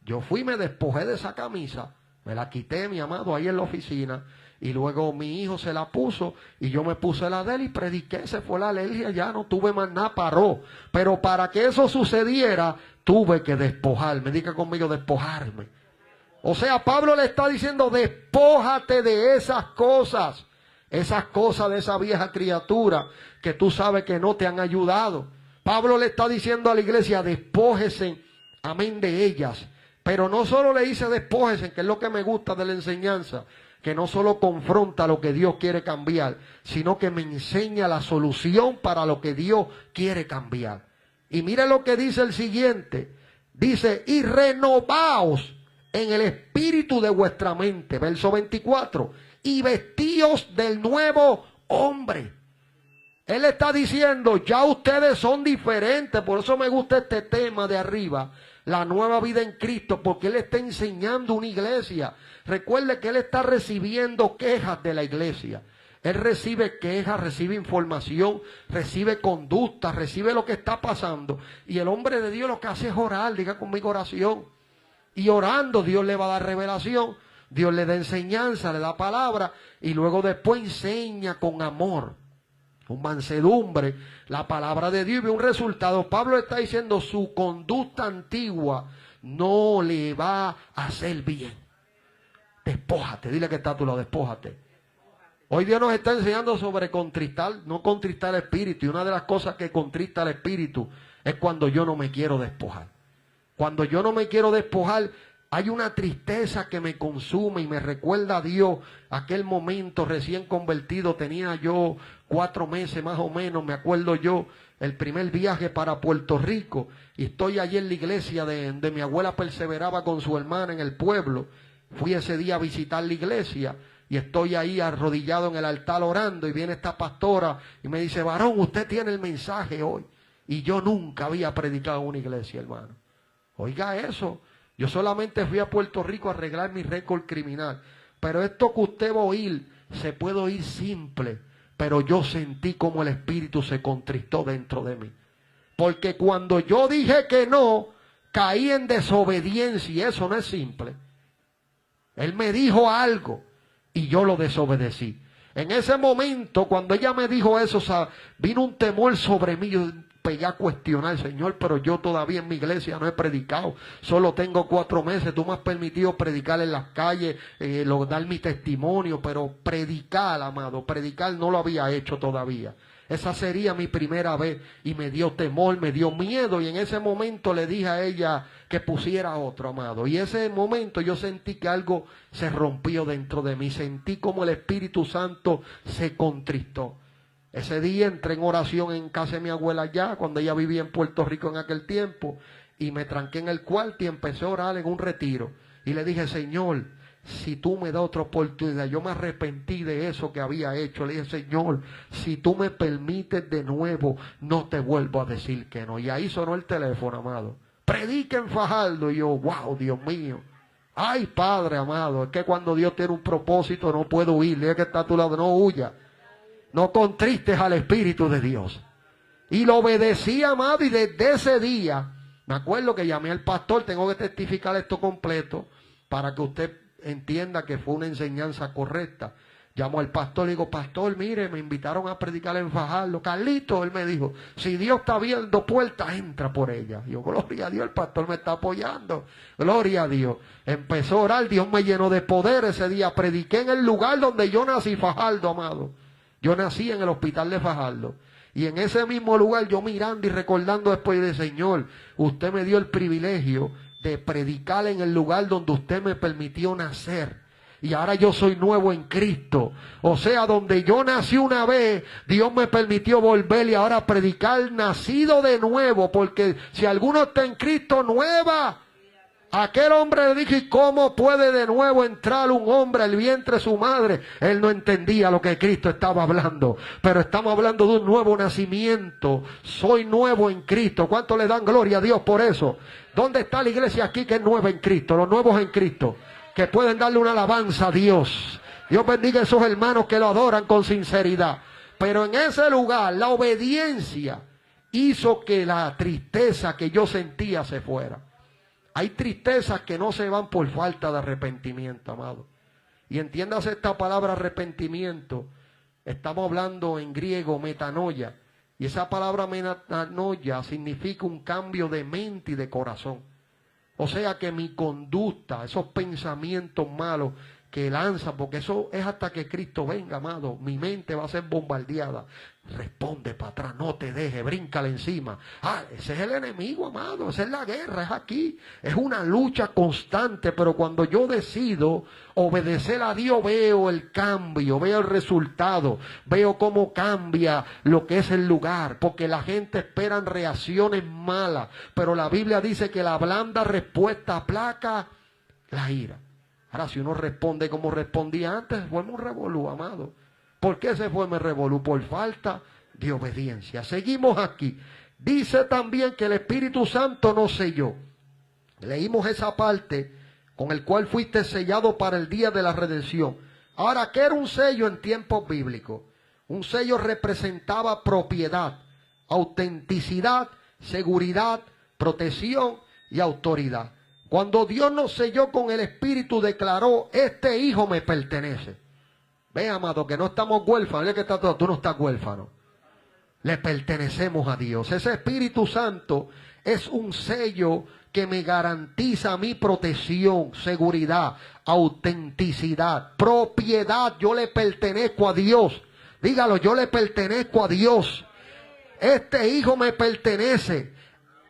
Yo fui, me despojé de esa camisa, me la quité, mi amado, ahí en la oficina, y luego mi hijo se la puso y yo me puse la de él y prediqué, se fue la alergia, ya no tuve más nada, paró. Pero para que eso sucediera, tuve que despojarme. Diga conmigo, despojarme. O sea, Pablo le está diciendo, despójate de esas cosas de esa vieja criatura que tú sabes que no te han ayudado. Pablo le está diciendo a la iglesia, despójese, amén, de ellas. Pero no solo le dice despójese, que es lo que me gusta de la enseñanza, que no solo confronta lo que Dios quiere cambiar, sino que me enseña la solución para lo que Dios quiere cambiar. Y mire lo que dice el siguiente. Dice, y renovaos en el espíritu de vuestra mente. Verso 24. Y vestíos del nuevo hombre. Él está diciendo, ya ustedes son diferentes. Por eso me gusta este tema de arriba, la nueva vida en Cristo, porque Él está enseñando una iglesia. Recuerde que Él está recibiendo quejas de la iglesia. Él recibe quejas, recibe información, recibe conducta, recibe lo que está pasando. Y el hombre de Dios lo que hace es orar. Diga conmigo, oración. Y orando Dios le va a dar revelación. Dios le da enseñanza, le da palabra. Y luego después enseña con amor, con mansedumbre, la palabra de Dios y ve un resultado. Pablo está diciendo, su conducta antigua no le va a hacer bien. Despójate, dile que está a tu lado, despójate. Hoy Dios nos está enseñando sobre contristar, no contristar el espíritu. Y una de las cosas que contrista el espíritu es cuando yo no me quiero despojar. Cuando yo no me quiero despojar, hay una tristeza que me consume y me recuerda a Dios. Aquel momento recién convertido, tenía yo 4 meses más o menos, me acuerdo yo, el primer viaje para Puerto Rico. Y estoy allí en la iglesia de mi abuela Perseveraba con su hermana en el pueblo. Fui ese día a visitar la iglesia y estoy ahí arrodillado en el altar orando y viene esta pastora y me dice, varón, usted tiene el mensaje hoy. Y yo nunca había predicado en una iglesia, hermano. Oiga eso, yo solamente fui a Puerto Rico a arreglar mi récord criminal. Pero esto que usted va a oír, se puede oír simple, pero yo sentí como el Espíritu se contristó dentro de mí. Porque cuando yo dije que no, caí en desobediencia y eso no es simple. Él me dijo algo y yo lo desobedecí. En ese momento, cuando ella me dijo eso, vino un temor sobre mí. Yo pegué a cuestionar, Señor, pero yo todavía en mi iglesia no he predicado. Solo tengo 4 meses. Tú me has permitido predicar en las calles, dar mi testimonio, pero predicar, amado, predicar no lo había hecho todavía. Esa sería mi primera vez y me dio temor, me dio miedo y en ese momento le dije a ella que pusiera otro, amado. Y ese momento yo sentí que algo se rompió dentro de mí, sentí como el Espíritu Santo se contristó. Ese día entré en oración en casa de mi abuela allá, cuando ella vivía en Puerto Rico en aquel tiempo, y me tranqué en el cuarto y empecé a orar en un retiro. Y le dije, Señor, si tú me das otra oportunidad, yo me arrepentí de eso que había hecho. Le dije, Señor, si tú me permites de nuevo, no te vuelvo a decir que no. Y ahí sonó el teléfono, amado. Predica en Fajardo. Y yo, wow, Dios mío. Ay, Padre amado, es que cuando Dios tiene un propósito no puedo huir. Dile que está a tu lado, no huya. No contristes al Espíritu de Dios. Y lo obedecí, amado, y desde ese día, me acuerdo que llamé al pastor, tengo que testificar esto completo, para que usted entienda que fue una enseñanza correcta. Llamo al pastor y digo, pastor, mire, me invitaron a predicar en Fajardo. Carlito, él me dijo, si Dios está abriendo puertas, entra por ella. Yo, gloria a Dios, el pastor me está apoyando. Gloria a Dios. Empezó a orar, Dios me llenó de poder ese día. Prediqué en el lugar donde yo nací, Fajardo, amado. Yo nací en el hospital de Fajardo. Y en ese mismo lugar, yo mirando y recordando después de Señor, usted me dio el privilegio de predicar en el lugar donde usted me permitió nacer. Y ahora yo soy nuevo en Cristo. O sea, donde yo nací una vez, Dios me permitió volver y ahora predicar nacido de nuevo. Porque si alguno está en Cristo, nueva. Aquel hombre le dijo, ¿y cómo puede de nuevo entrar un hombre al vientre de su madre? Él no entendía lo que Cristo estaba hablando. Pero estamos hablando de un nuevo nacimiento. Soy nuevo en Cristo. ¿Cuánto le dan gloria a Dios por eso? ¿Dónde está la iglesia aquí que es nueva en Cristo? Los nuevos en Cristo. Que pueden darle una alabanza a Dios. Dios bendiga a esos hermanos que lo adoran con sinceridad. Pero en ese lugar, la obediencia hizo que la tristeza que yo sentía se fuera. Hay tristezas que no se van por falta de arrepentimiento, amado. Y entiéndase esta palabra arrepentimiento. Estamos hablando en griego metanoia. Y esa palabra metanoia significa un cambio de mente y de corazón. O sea que mi conducta, esos pensamientos malos que lanzan, porque eso es hasta que Cristo venga, amado, mi mente va a ser bombardeada. Responde para atrás, no te dejes, bríncale encima. Ese es el enemigo, amado, esa es la guerra, es aquí. Es una lucha constante, pero cuando yo decido obedecer a Dios, veo el cambio, veo el resultado, veo cómo cambia lo que es el lugar, porque la gente espera reacciones malas, pero la Biblia dice que la blanda respuesta aplaca la ira. Ahora, si uno responde como respondía antes, fue un revolú, amado. ¿Por qué se fue un revolú? Por falta de obediencia. Seguimos aquí. Dice también que el Espíritu Santo nos selló. Leímos esa parte, con el cual fuiste sellado para el día de la redención. Ahora, ¿qué era un sello en tiempos bíblicos? Un sello representaba propiedad, autenticidad, seguridad, protección y autoridad. Cuando Dios nos selló con el Espíritu, declaró: este hijo me pertenece. Ve, amado, que no estamos huérfanos. Que está todo, tú no estás huérfano. Le pertenecemos a Dios. Ese Espíritu Santo es un sello que me garantiza mi protección, seguridad, autenticidad, propiedad. Yo le pertenezco a Dios. Dígalo, yo le pertenezco a Dios. Este hijo me pertenece.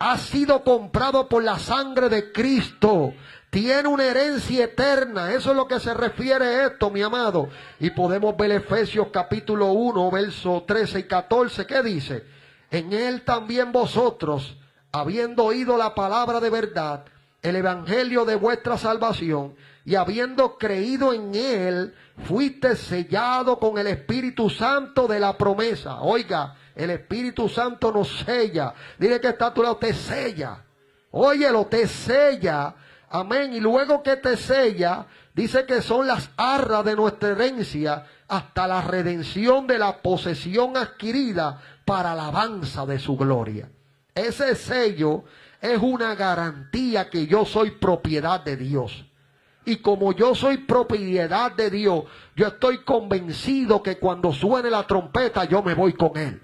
Ha sido comprado por la sangre de Cristo. Tiene una herencia eterna. Eso es lo que se refiere a esto, mi amado. Y podemos ver Efesios capítulo 1, versos 13 y 14. ¿Qué dice? En él también vosotros, habiendo oído la palabra de verdad, el evangelio de vuestra salvación, y habiendo creído en él, fuiste sellado con el Espíritu Santo de la promesa. Oiga, el Espíritu Santo nos sella. Dile que está a tu lado, te sella. Óyelo, te sella. Amén. Y luego que te sella, dice que son las arras de nuestra herencia hasta la redención de la posesión adquirida para alabanza de su gloria. Ese sello es una garantía que yo soy propiedad de Dios. Y como yo soy propiedad de Dios, yo estoy convencido que cuando suene la trompeta yo me voy con Él.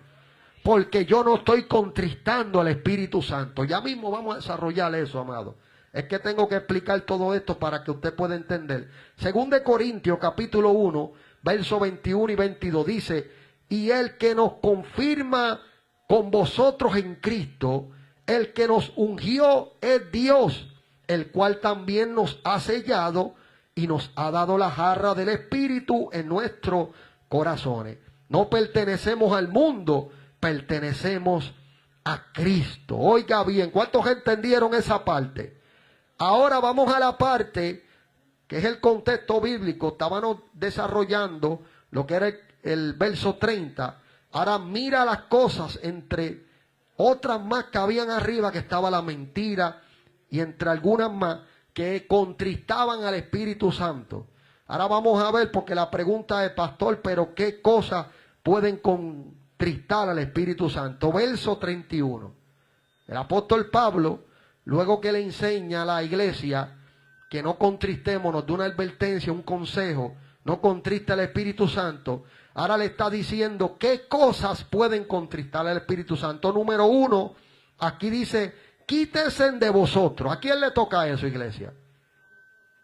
Porque yo no estoy contristando al Espíritu Santo. Ya mismo vamos a desarrollar eso, amado. Es que tengo que explicar todo esto para que usted pueda entender. Según de Corintios capítulo 1, versos 21 y 22 dice: y el que nos confirma con vosotros en Cristo, el que nos ungió es Dios, el cual también nos ha sellado y nos ha dado la jarra del Espíritu en nuestros corazones. No pertenecemos al mundo, pertenecemos a Cristo. Oiga bien, ¿cuántos entendieron esa parte? Ahora vamos a la parte que es el contexto bíblico. Estábamos desarrollando lo que era el verso 30. Ahora mira las cosas, entre otras más que habían arriba, que estaba la mentira, y entre algunas más que contristaban al Espíritu Santo. Ahora vamos a ver, porque la pregunta es: pastor, pero ¿qué cosas pueden contristar al Espíritu Santo? Verso 31. El apóstol Pablo, luego que le enseña a la iglesia que no contristemos, nos da una advertencia, un consejo: no contrista al Espíritu Santo. Ahora le está diciendo qué cosas pueden contristar al Espíritu Santo. Número 1, aquí dice: quítense de vosotros. ¿A quién le toca eso, iglesia?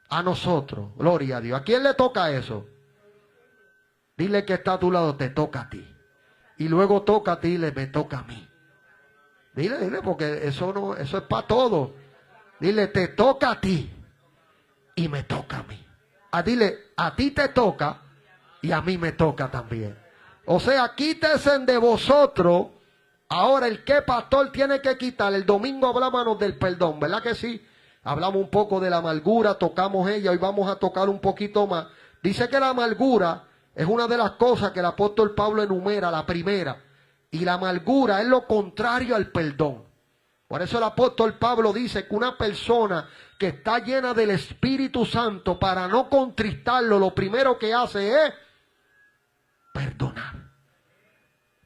A nosotros, gloria a Dios. ¿A quién le toca eso? Dile que está a tu lado: te toca a ti. Y luego toca a ti, dile: me toca a mí. Dile, porque eso es para todos. Dile: te toca a ti y me toca a mí. Dile: a ti te toca y a mí me toca también. O sea, quítense de vosotros. Ahora, ¿el qué, pastor, tiene que quitar? El domingo hablábamos del perdón, ¿verdad que sí? Hablamos un poco de la amargura, tocamos ella, hoy vamos a tocar un poquito más. Dice que la amargura es una de las cosas que el apóstol Pablo enumera, la primera. Y la amargura es lo contrario al perdón. Por eso el apóstol Pablo dice que una persona que está llena del Espíritu Santo, para no contristarlo, lo primero que hace es perdonar.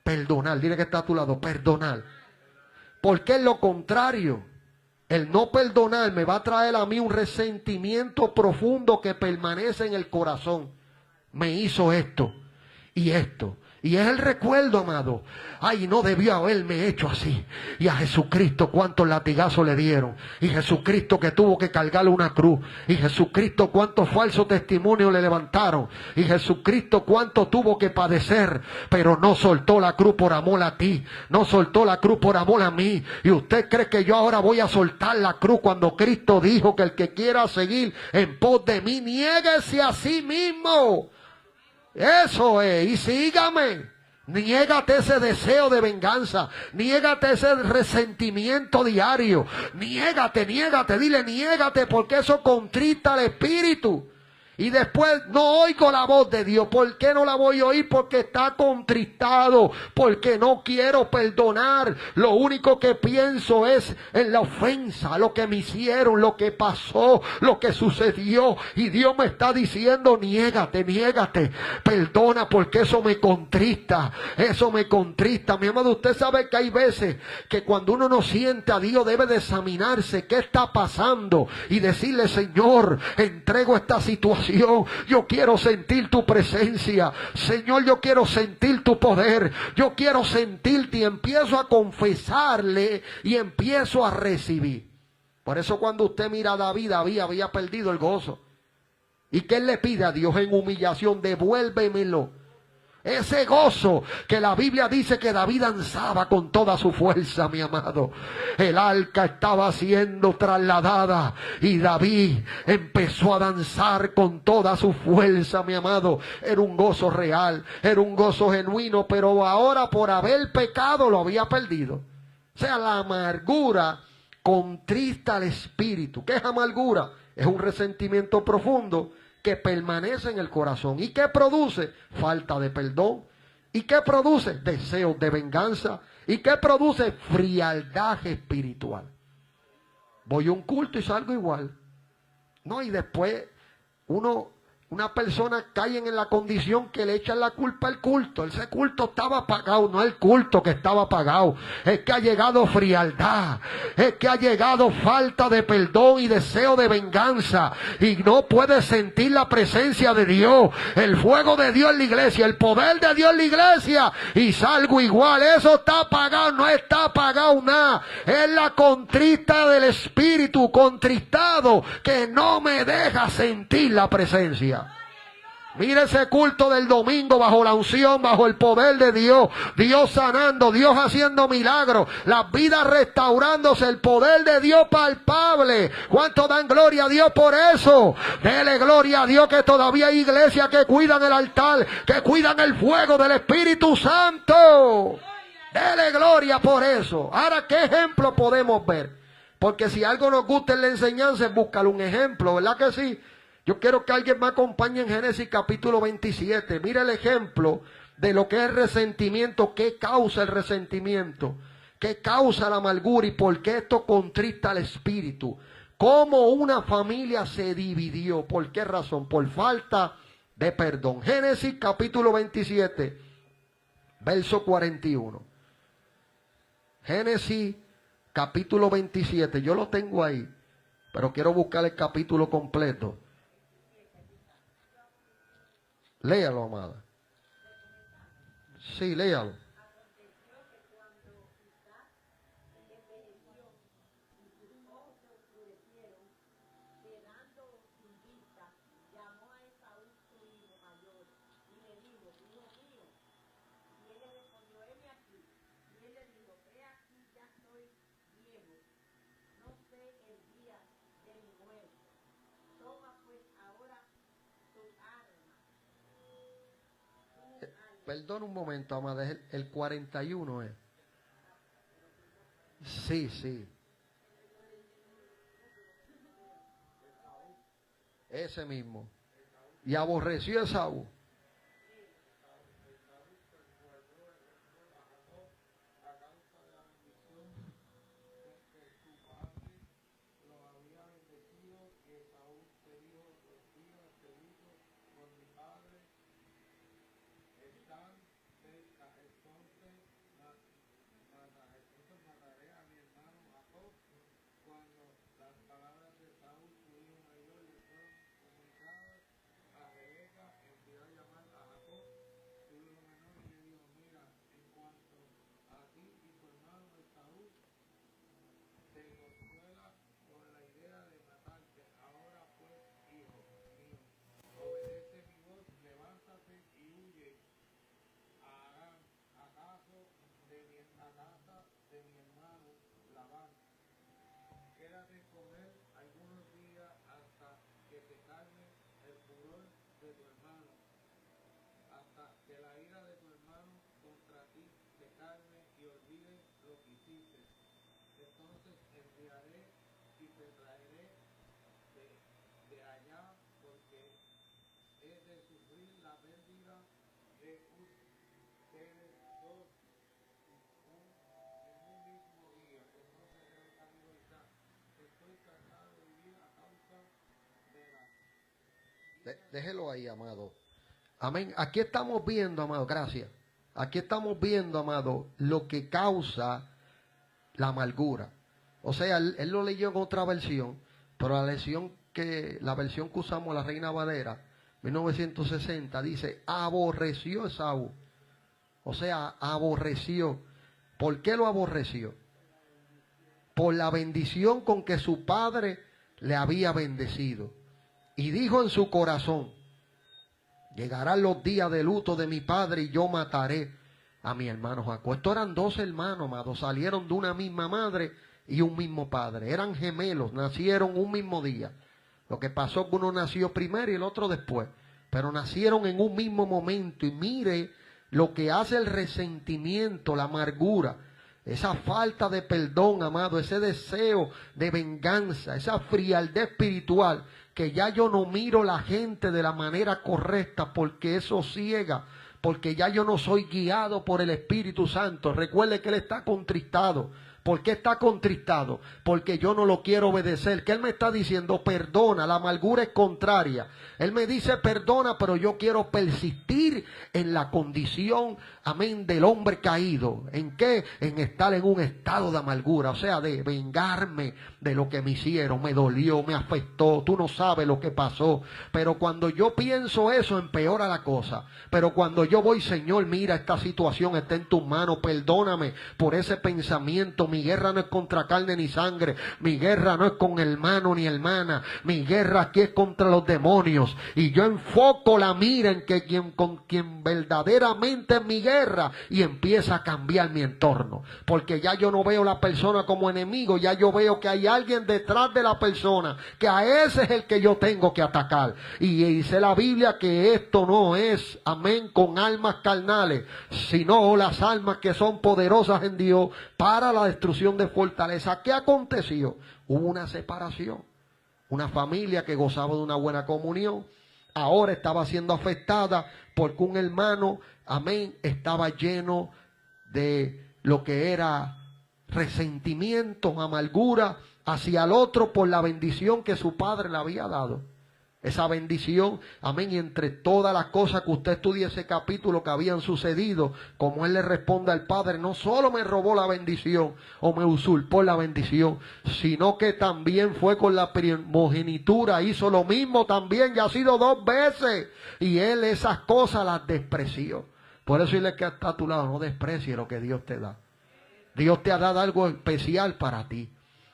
Perdonar, dile que está a tu lado, perdonar. Porque es lo contrario. El no perdonar me va a traer a mí un resentimiento profundo que permanece en el corazón. Me hizo esto y esto. Y es el recuerdo, amado. Ay, no debió haberme hecho así. Y a Jesucristo cuántos latigazos le dieron. Y Jesucristo que tuvo que cargarle una cruz. Y Jesucristo cuántos falsos testimonios le levantaron. Y Jesucristo cuánto tuvo que padecer. Pero no soltó la cruz por amor a ti. No soltó la cruz por amor a mí. Y usted cree que yo ahora voy a soltar la cruz cuando Cristo dijo que el que quiera seguir en pos de mí, niéguese a sí mismo. Eso es, y sígame. Niégate ese deseo de venganza. Niégate ese resentimiento diario. Niégate, dile niégate, porque eso contrista al espíritu. Y después no oigo la voz de Dios. ¿Por qué no la voy a oír? Porque está contristado. Porque no quiero perdonar. Lo único que pienso es en la ofensa, lo que me hicieron, lo que pasó, lo que sucedió. Y Dios me está diciendo, niégate. Perdona, porque eso me contrista. Eso me contrista. Mi amado, usted sabe que hay veces que cuando uno no siente a Dios debe de examinarse qué está pasando. Y decirle, Señor, entrego esta situación. Yo quiero sentir tu presencia. Señor, yo quiero sentir tu poder. Yo quiero sentirte, y empiezo a confesarle y empiezo a recibir. Por eso cuando usted mira a David había perdido el gozo. ¿Y qué le pide a Dios en humillación? Devuélvemelo. Ese gozo que la Biblia dice que David danzaba con toda su fuerza, mi amado. El arca estaba siendo trasladada y David empezó a danzar con toda su fuerza, mi amado. Era un gozo real, era un gozo genuino, pero ahora por haber pecado lo había perdido. O sea, la amargura contrista al espíritu. ¿Qué es amargura? Es un resentimiento profundo que permanece en el corazón. ¿Y qué produce? Falta de perdón. ¿Y qué produce? Deseos de venganza. ¿Y qué produce? Frialdad espiritual. Voy a un culto y salgo igual. No, y después una persona cae en la condición que le echan la culpa al culto. Ese culto estaba pagado, no el culto que estaba pagado. Es que ha llegado frialdad. Es que ha llegado falta de perdón y deseo de venganza. Y no puede sentir la presencia de Dios. El fuego de Dios en la iglesia. El poder de Dios en la iglesia. Y salgo igual. Eso está pagado, no está pagado nada. Es la contrista del espíritu, contristado, que no me deja sentir la presencia. Mira ese culto del domingo bajo la unción, bajo el poder de Dios. Dios sanando, Dios haciendo milagros, las vidas restaurándose, el poder de Dios palpable. ¿Cuánto dan gloria a Dios por eso? Dele gloria a Dios que todavía hay iglesias que cuidan el altar, que cuidan el fuego del Espíritu Santo. Dele gloria por eso. Ahora, ¿qué ejemplo podemos ver? Porque si algo nos gusta en la enseñanza es buscar un ejemplo, ¿verdad que sí? Yo quiero que alguien me acompañe en Génesis capítulo 27. Mira el ejemplo de lo que es el resentimiento, qué causa el resentimiento, qué causa la amargura y por qué esto contrista al espíritu. Cómo una familia se dividió, ¿por qué razón? Por falta de perdón. Génesis capítulo 27, verso 41. Génesis capítulo 27, yo lo tengo ahí, pero quiero buscar el capítulo completo. Léalo, amada. Sí, léalo. Perdón un momento, amada, es el 41 es. Sí, sí. Ese mismo. Y aborreció a Esaú. con él algunos días hasta que te calme el furor de tu hermano, hasta que la ira de tu hermano contra ti se calme y olvides lo que hiciste. Entonces enviaré y te traeré de allá, porque he de sufrir la pérdida de ustedes dos en un mismo día. Entonces Rebeca dijo a Isaac: estoy cansado de vivir a causa de la... Déjelo ahí, amado. Amén. Aquí estamos viendo, amado, gracias. Aquí estamos viendo, amado, lo que causa la amargura. O sea, él lo leyó en otra versión, pero la versión que usamos, la Reina Valera, 1960, dice, aborreció Esaú. O sea, aborreció. ¿Por qué lo aborreció? Por la bendición con que su padre le había bendecido. Y dijo en su corazón, llegarán los días de luto de mi padre y yo mataré a mi hermano Jacob. Estos eran dos hermanos, amados, salieron de una misma madre y un mismo padre. Eran gemelos, nacieron un mismo día. Lo que pasó es que uno nació primero y el otro después. Pero nacieron en un mismo momento. Y mire lo que hace el resentimiento, la amargura, esa falta de perdón, amado, ese deseo de venganza, esa frialdad espiritual, que ya yo no miro la gente de la manera correcta porque eso ciega, porque ya yo no soy guiado por el Espíritu Santo. Recuerde que Él está contristado. ¿Por qué está contristado? Porque yo no lo quiero obedecer. ¿Qué Él me está diciendo? Perdona, la amargura es contraria. Él me dice perdona, pero yo quiero persistir en la condición, amén, del hombre caído. ¿En qué? En estar en un estado de amargura, o sea, de vengarme de lo que me hicieron. Me dolió, me afectó, tú no sabes lo que pasó. Pero cuando yo pienso eso, empeora la cosa. Pero cuando yo voy, Señor, mira, esta situación está en tus manos, perdóname por ese pensamiento. Mi guerra no es contra carne ni sangre, mi guerra no es con hermano ni hermana, mi guerra aquí es contra los demonios. Y yo enfoco la mira en que con quien verdaderamente es mi guerra, y empieza a cambiar mi entorno. Porque ya yo no veo a la persona como enemigo, ya yo veo que hay alguien detrás de la persona, que a ese es el que yo tengo que atacar. Y dice la Biblia que esto no es, amén, con almas carnales, sino las almas que son poderosas en Dios para la destrucción de fortaleza. ¿Qué aconteció? Hubo una separación. Una familia que gozaba de una buena comunión, ahora estaba siendo afectada porque un hermano, amén, estaba lleno de lo que era resentimiento, amargura hacia el otro por la bendición que su padre le había dado. Esa bendición, amén, y entre todas las cosas que usted estudie ese capítulo que habían sucedido, como él le responde al padre, no solo me robó la bendición o me usurpó la bendición, sino que también fue con la primogenitura, hizo lo mismo también, ya ha sido 2 veces, y él esas cosas las despreció. Por eso dile que está a tu lado, no desprecie lo que Dios te da. Dios te ha dado algo especial para ti.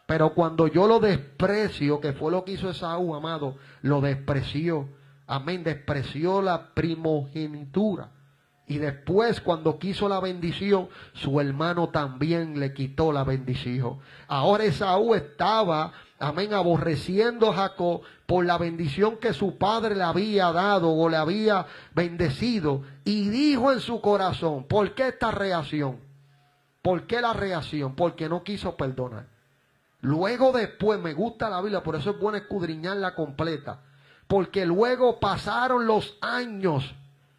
Pero cuando yo lo desprecio, que fue lo que hizo Esaú, amado, lo despreció. Amén, despreció la primogenitura. Y después, cuando quiso la bendición, su hermano también le quitó la bendición. Ahora Esaú estaba, amén, aborreciendo a Jacob por la bendición que su padre le había dado o le había bendecido. Y dijo en su corazón, ¿por qué esta reacción? ¿Por qué la reacción? Porque no quiso perdonar. Luego después, me gusta la Biblia, por eso es bueno escudriñarla completa. Porque luego pasaron los años.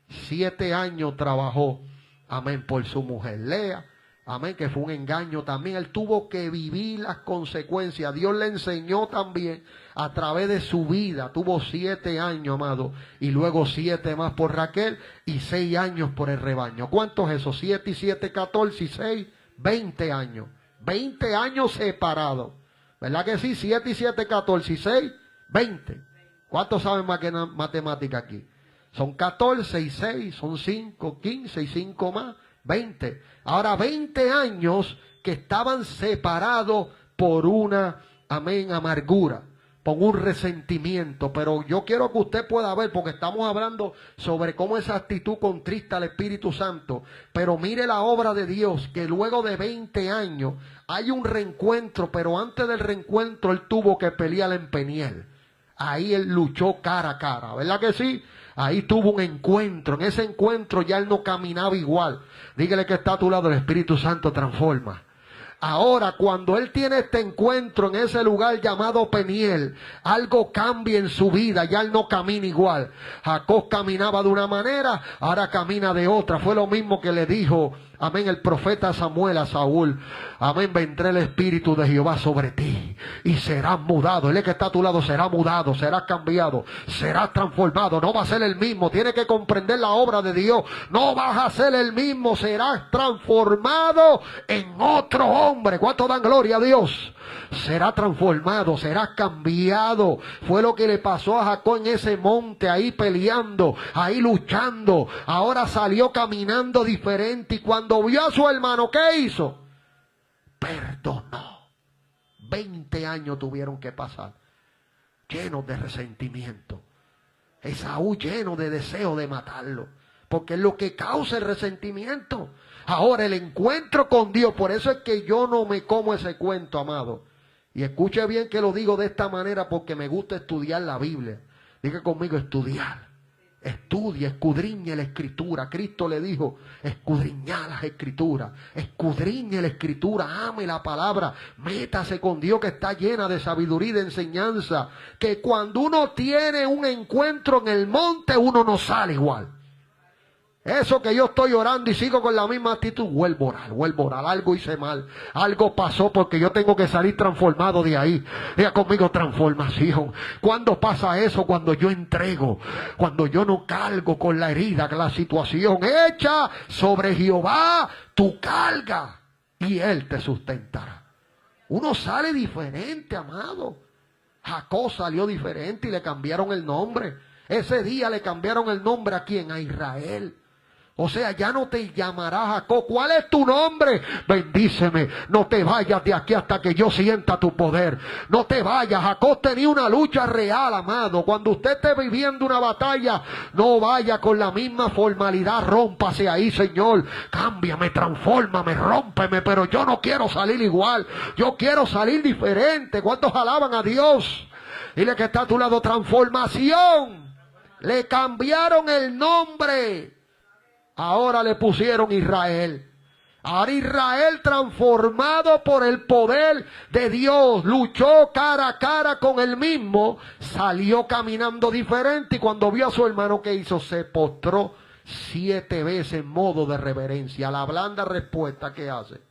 7 años trabajó, amén, por su mujer Lea. Amén, que fue un engaño también. Él tuvo que vivir las consecuencias. Dios le enseñó también a través de su vida. Tuvo 7 años, amado. Y luego 7 más por Raquel y 6 años por el rebaño. ¿Cuántos es eso? 7 y 7, 14 y 6, 20 años. 20 años separados. ¿Verdad que sí? 7 y 7, 14 y 6, 20. ¿Cuántos saben más que matemática aquí? Son 14 y 6, son 5, 15 y 5 más, 20. Ahora 20 años que estaban separados por una, amén, amargura. con un resentimiento. Pero yo quiero que usted pueda ver, porque estamos hablando sobre cómo esa actitud contrista al Espíritu Santo. Pero mire la obra de Dios, que luego de 20 años hay un reencuentro, pero antes del reencuentro él tuvo que pelear en Peniel. Ahí él luchó cara a cara, ¿verdad que sí? Ahí tuvo un encuentro. En ese encuentro ya él no caminaba igual. Dígale que está a tu lado, el Espíritu Santo transforma. Ahora, cuando él tiene este encuentro en ese lugar llamado Peniel, algo cambia en su vida, ya él no camina igual. Jacob caminaba de una manera, ahora camina de otra. Fue lo mismo que le dijo, amén, el profeta Samuel a Saúl. Amén, vendrá el Espíritu de Jehová sobre ti y serás mudado. Él es que está a tu lado, será mudado, será cambiado, será transformado. No va a ser el mismo, tiene que comprender la obra de Dios. No vas a ser el mismo, serás transformado en otro hombre. ¿Cuánto dan gloria a Dios? Será transformado, será cambiado. Fue lo que le pasó a Jacob en ese monte, ahí peleando, ahí luchando. Ahora salió caminando diferente, y cuando vio a su hermano, ¿qué hizo? Perdonó. 20 años tuvieron que pasar, llenos de resentimiento. Esaú lleno de deseo de matarlo, porque es lo que causa el resentimiento. Ahora el encuentro con Dios, por eso es que yo no me como ese cuento, amado. Y escuche bien que lo digo de esta manera, porque me gusta estudiar la Biblia. Diga conmigo, estudiar. Estudia, escudriñe la Escritura. Cristo le dijo, escudriña las Escrituras. Escudriñe la Escritura, ame la palabra. Métase con Dios, que está llena de sabiduría y de enseñanza. Que cuando uno tiene un encuentro en el monte, uno no sale igual. Eso que yo estoy orando y sigo con la misma actitud, vuelvo a orar, algo hice mal, algo pasó, porque yo tengo que salir transformado de ahí. Diga conmigo, transformación. ¿Cuándo pasa eso? Cuando yo entrego, cuando yo no cargo con la herida, con la situación. Echa sobre Jehová tu carga y Él te sustentará. Uno sale diferente, amado. Jacob salió diferente y le cambiaron el nombre. Ese día le cambiaron el nombre ¿a quién? A Israel. O sea, ya no te llamarás Jacob. ¿Cuál es tu nombre? Bendíceme. No te vayas de aquí hasta que yo sienta tu poder. No te vayas. Jacob tenía una lucha real, amado. Cuando usted esté viviendo una batalla, no vaya con la misma formalidad. Rómpase ahí, Señor. Cámbiame, transfórmame, rómpeme. Pero yo no quiero salir igual. Yo quiero salir diferente. ¿Cuántos alaban a Dios? Dile que está a tu lado, transformación. Le cambiaron el nombre. Ahora le pusieron Israel. Ahora Israel, transformado por el poder de Dios, luchó cara a cara con él mismo, salió caminando diferente, y cuando vio a su hermano, ¿qué hizo? Se postró 7 veces en modo de reverencia. La blanda respuesta, ¿qué hace?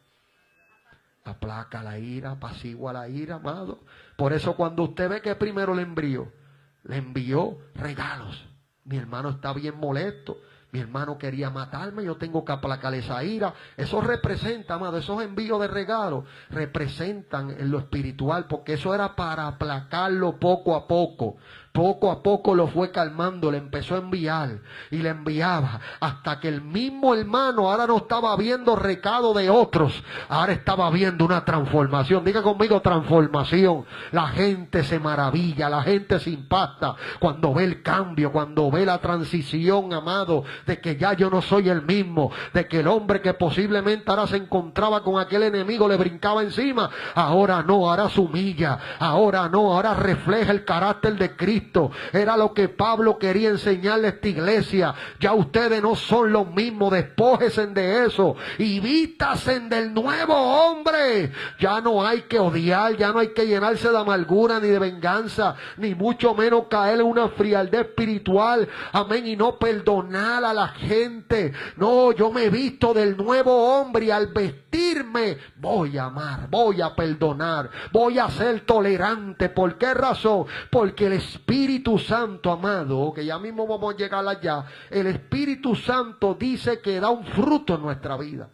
Aplaca la ira, apacigua la ira, amado. Por eso cuando usted ve que primero le envió regalos. Mi hermano está bien molesto. Mi hermano quería matarme, yo tengo que aplacar esa ira. Eso representa, amado, esos envíos de regalos representan en lo espiritual, porque eso era para aplacarlo poco a poco. Poco a poco lo fue calmando, le empezó a enviar y le enviaba, hasta que el mismo hermano ahora no estaba viendo recado de otros, ahora estaba viendo una transformación. Diga conmigo, transformación. La gente se maravilla, la gente se impacta cuando ve el cambio, cuando ve la transición, amado, de que ya yo no soy el mismo, de que el hombre que posiblemente ahora se encontraba con aquel enemigo le brincaba encima, ahora no, ahora se humilla, ahora no, ahora refleja el carácter de Cristo. Era lo que Pablo quería enseñarle a esta iglesia. Ya ustedes no son los mismos, despójense de eso y vístanse del nuevo hombre. Ya no hay que odiar, ya no hay que llenarse de amargura ni de venganza, ni mucho menos caer en una frialdad espiritual, amén, y no perdonar a la gente. No, yo me he visto del nuevo hombre, y al vestirme voy a amar, voy a perdonar, voy a ser tolerante. ¿Por qué razón? Porque el Espíritu Santo, amado, que ya mismo vamos a llegar allá, el Espíritu Santo dice que da un fruto en nuestra vida.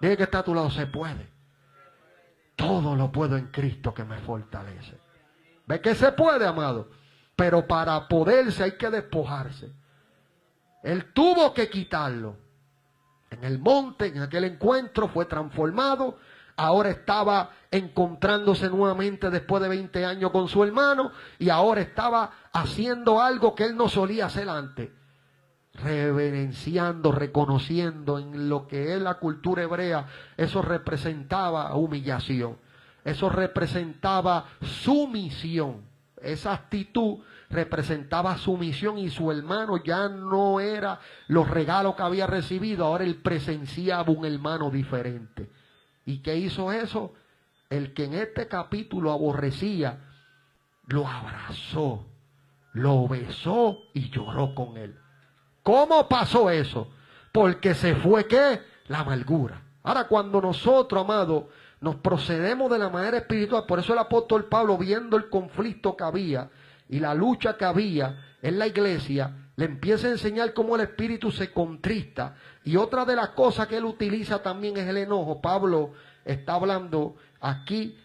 Dile que está a tu lado, se puede. Todo lo puedo en Cristo que me fortalece. ¿Ve que se puede, amado? Pero para poderse hay que despojarse. Él tuvo que quitarlo. En el monte, en aquel encuentro, fue transformado. ahora estaba encontrándose nuevamente después de 20 años con su hermano y ahora estaba haciendo algo que él no solía hacer antes. Reverenciando, reconociendo en lo que es la cultura hebrea, eso representaba humillación, eso representaba sumisión. Esa actitud representaba sumisión y su hermano ya no era los regalos que había recibido, ahora él presenciaba un hermano diferente. ¿Y qué hizo eso? El que en este capítulo aborrecía, lo abrazó, lo besó y lloró con él. ¿Cómo pasó eso? Porque se fue, ¿qué? La amargura. Ahora, cuando nosotros, amados, nos procedemos de la manera espiritual, por eso el apóstol Pablo, viendo el conflicto que había y la lucha que había en la iglesia, le empieza a enseñar cómo el espíritu se contrista. Y otra de las cosas que él utiliza también es el enojo. Pablo está hablando aquí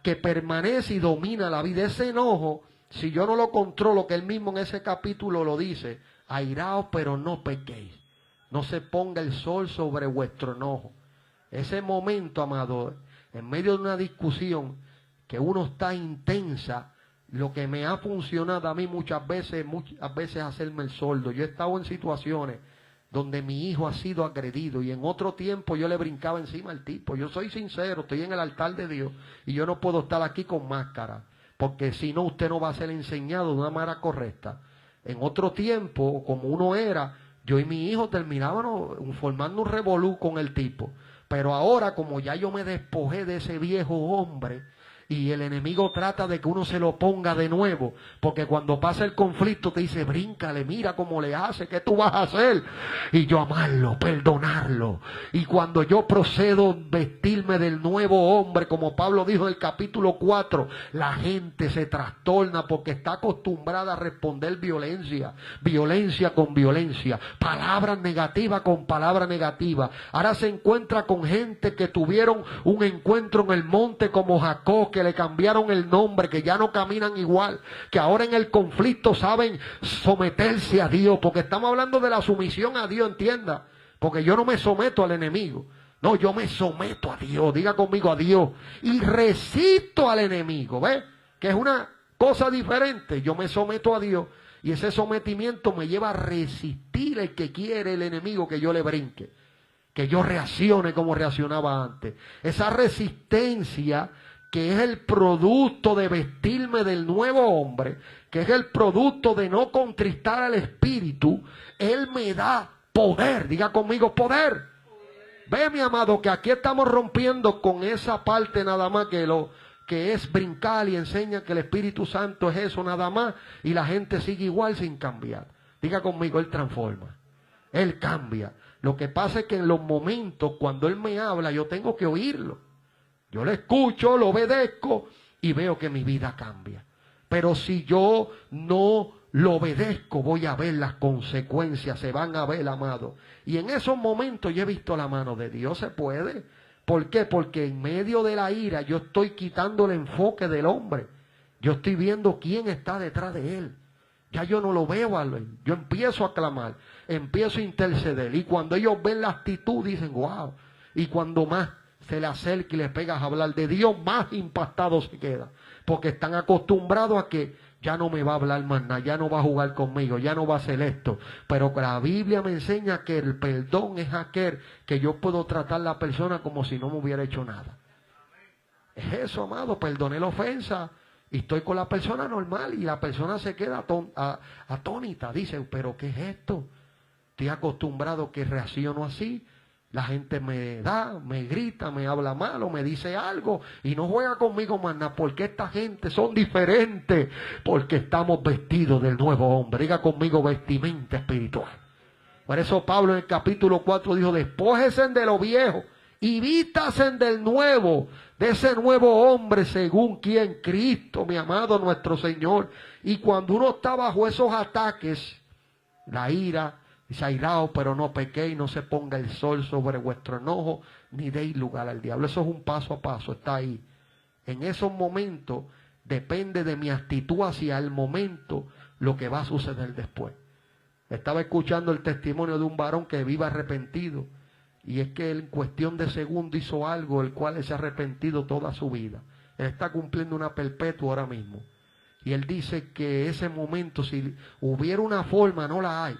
que permanece y domina la vida. Ese enojo, si yo no lo controlo, que él mismo en ese capítulo lo dice, airaos pero no pequéis, no se ponga el sol sobre vuestro enojo. Ese momento, amado, en medio de una discusión que uno está intensa, lo que me ha funcionado a mí muchas veces es hacerme el sordo. Yo he estado en situaciones donde mi hijo ha sido agredido y en otro tiempo yo le brincaba encima al tipo. Yo soy sincero, estoy en el altar de Dios y yo no puedo estar aquí con máscara, porque si no usted no va a ser enseñado de una manera correcta. En otro tiempo, como uno era, yo y mi hijo terminábamos formando un revolú con el tipo. Pero ahora, como ya yo me despojé de ese viejo hombre, y el enemigo trata de que uno se lo ponga de nuevo, porque cuando pasa el conflicto te dice, bríncale, mira cómo le hace, ¿qué tú vas a hacer? Y yo amarlo, perdonarlo. Y cuando yo procedo a vestirme del nuevo hombre, como Pablo dijo en el capítulo 4, la gente se trastorna porque está acostumbrada a responder violencia, violencia con violencia, palabras negativas con palabras negativas. Ahora se encuentra con gente que tuvieron un encuentro en el monte como Jacob, que le cambiaron el nombre, que ya no caminan igual, que ahora en el conflicto saben someterse a Dios, porque estamos hablando de la sumisión a Dios, entienda, porque yo no me someto al enemigo, no, yo me someto a Dios, diga conmigo a Dios, y resisto al enemigo, ¿ves? Que es una cosa diferente. Yo me someto a Dios y ese sometimiento me lleva a resistir el que quiere el enemigo que yo le brinque, que yo reaccione como reaccionaba antes. Esa resistencia que es el producto de vestirme del nuevo hombre, que es el producto de no contristar al espíritu, él me da poder. Diga conmigo, poder. Ve, mi amado, que aquí estamos rompiendo con esa parte nada más que lo que es brincar y enseña que el Espíritu Santo es eso nada más, y la gente sigue igual sin cambiar. Diga conmigo, él transforma, él cambia. Lo que pasa es que en los momentos cuando él me habla, yo tengo que oírlo. Yo le escucho, lo obedezco y veo que mi vida cambia. Pero si yo no lo obedezco, voy a ver las consecuencias, se van a ver, amado. Y en esos momentos yo he visto la mano de Dios. Se puede. ¿Por qué? Porque en medio de la ira yo estoy quitando el enfoque del hombre. Yo estoy viendo quién está detrás de él. Ya yo no lo veo a él. Yo empiezo a clamar, empiezo a interceder. Y cuando ellos ven la actitud, dicen, wow. Y cuando más se le acerca y le pegas a hablar de Dios, más impactado se queda. Porque están acostumbrados a que ya no me va a hablar más nada, ya no va a jugar conmigo, ya no va a hacer esto. Pero la Biblia me enseña que el perdón es aquel que yo puedo tratar a la persona como si no me hubiera hecho nada. Es eso, amado, perdoné la ofensa y estoy con la persona normal y la persona se queda atónita. Dice, pero ¿qué es esto? Estoy acostumbrado que reacciono así. La gente me da, me grita, me habla mal o me dice algo y no juega conmigo más nada. Porque esta gente son diferentes. Porque estamos vestidos del nuevo hombre. Diga conmigo, vestimenta espiritual. Por eso Pablo en el capítulo 4 dijo, despójese de lo viejo y vístase del nuevo, de ese nuevo hombre según quien Cristo, mi amado nuestro Señor. Y cuando uno está bajo esos ataques, la ira, dice, airaos, pero no pequéis, no se ponga el sol sobre vuestro enojo, ni deis lugar al diablo. Eso es un paso a paso, está ahí. En esos momentos depende de mi actitud hacia el momento lo que va a suceder después. Estaba escuchando el testimonio de un varón que vive arrepentido Y es que él en cuestión de segundo hizo algo el cual él se ha arrepentido toda su vida. Él está cumpliendo una perpetua ahora mismo. Y él dice que ese momento, si hubiera una forma, no la hay,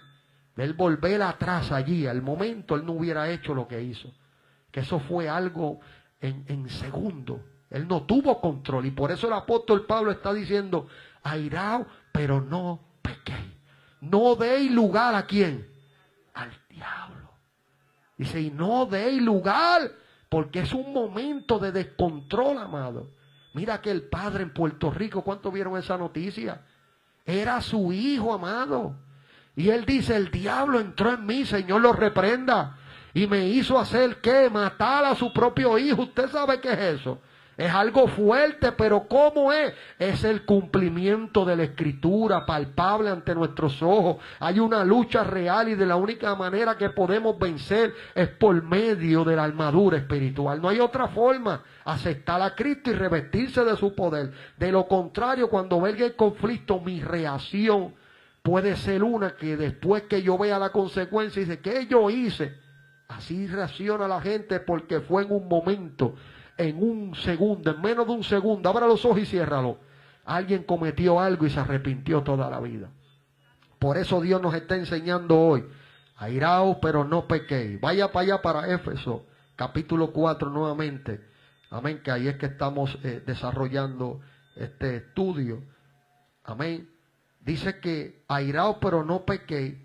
de él volver atrás allí, al momento él no hubiera hecho lo que hizo. Que eso fue algo en segundo. Él no tuvo control. Y por eso el apóstol Pablo está diciendo, airaos, pero no pequéis. No deis lugar ¿a quién? Al diablo. Dice, y no deis lugar, porque es un momento de descontrol, amado. Mira que el padre en Puerto Rico, ¿cuántos vieron esa noticia? Era su hijo, amado. Y él dice, el diablo entró en mí, Señor lo reprenda. Y me hizo hacer, ¿qué? Matar a su propio hijo. ¿Usted sabe qué es eso? Es algo fuerte, pero ¿cómo es? Es el cumplimiento de la Escritura palpable ante nuestros ojos. Hay una lucha real y de la única manera que podemos vencer es por medio de la armadura espiritual. No hay otra forma. Aceptar a Cristo y revestirse de su poder. De lo contrario, cuando venga el conflicto, mi reacción puede ser una que después que yo vea la consecuencia, dice, ¿qué yo hice? Así reacciona la gente porque fue en un momento, en un segundo, en menos de un segundo. Abra los ojos y ciérralo. Alguien cometió algo y se arrepintió toda la vida. Por eso Dios nos está enseñando hoy, airaos pero no pequéis. Vaya para allá, para Éfeso, capítulo 4 nuevamente. Amén, que ahí es que estamos desarrollando este estudio. Amén. Dice que airaos pero no pequéis.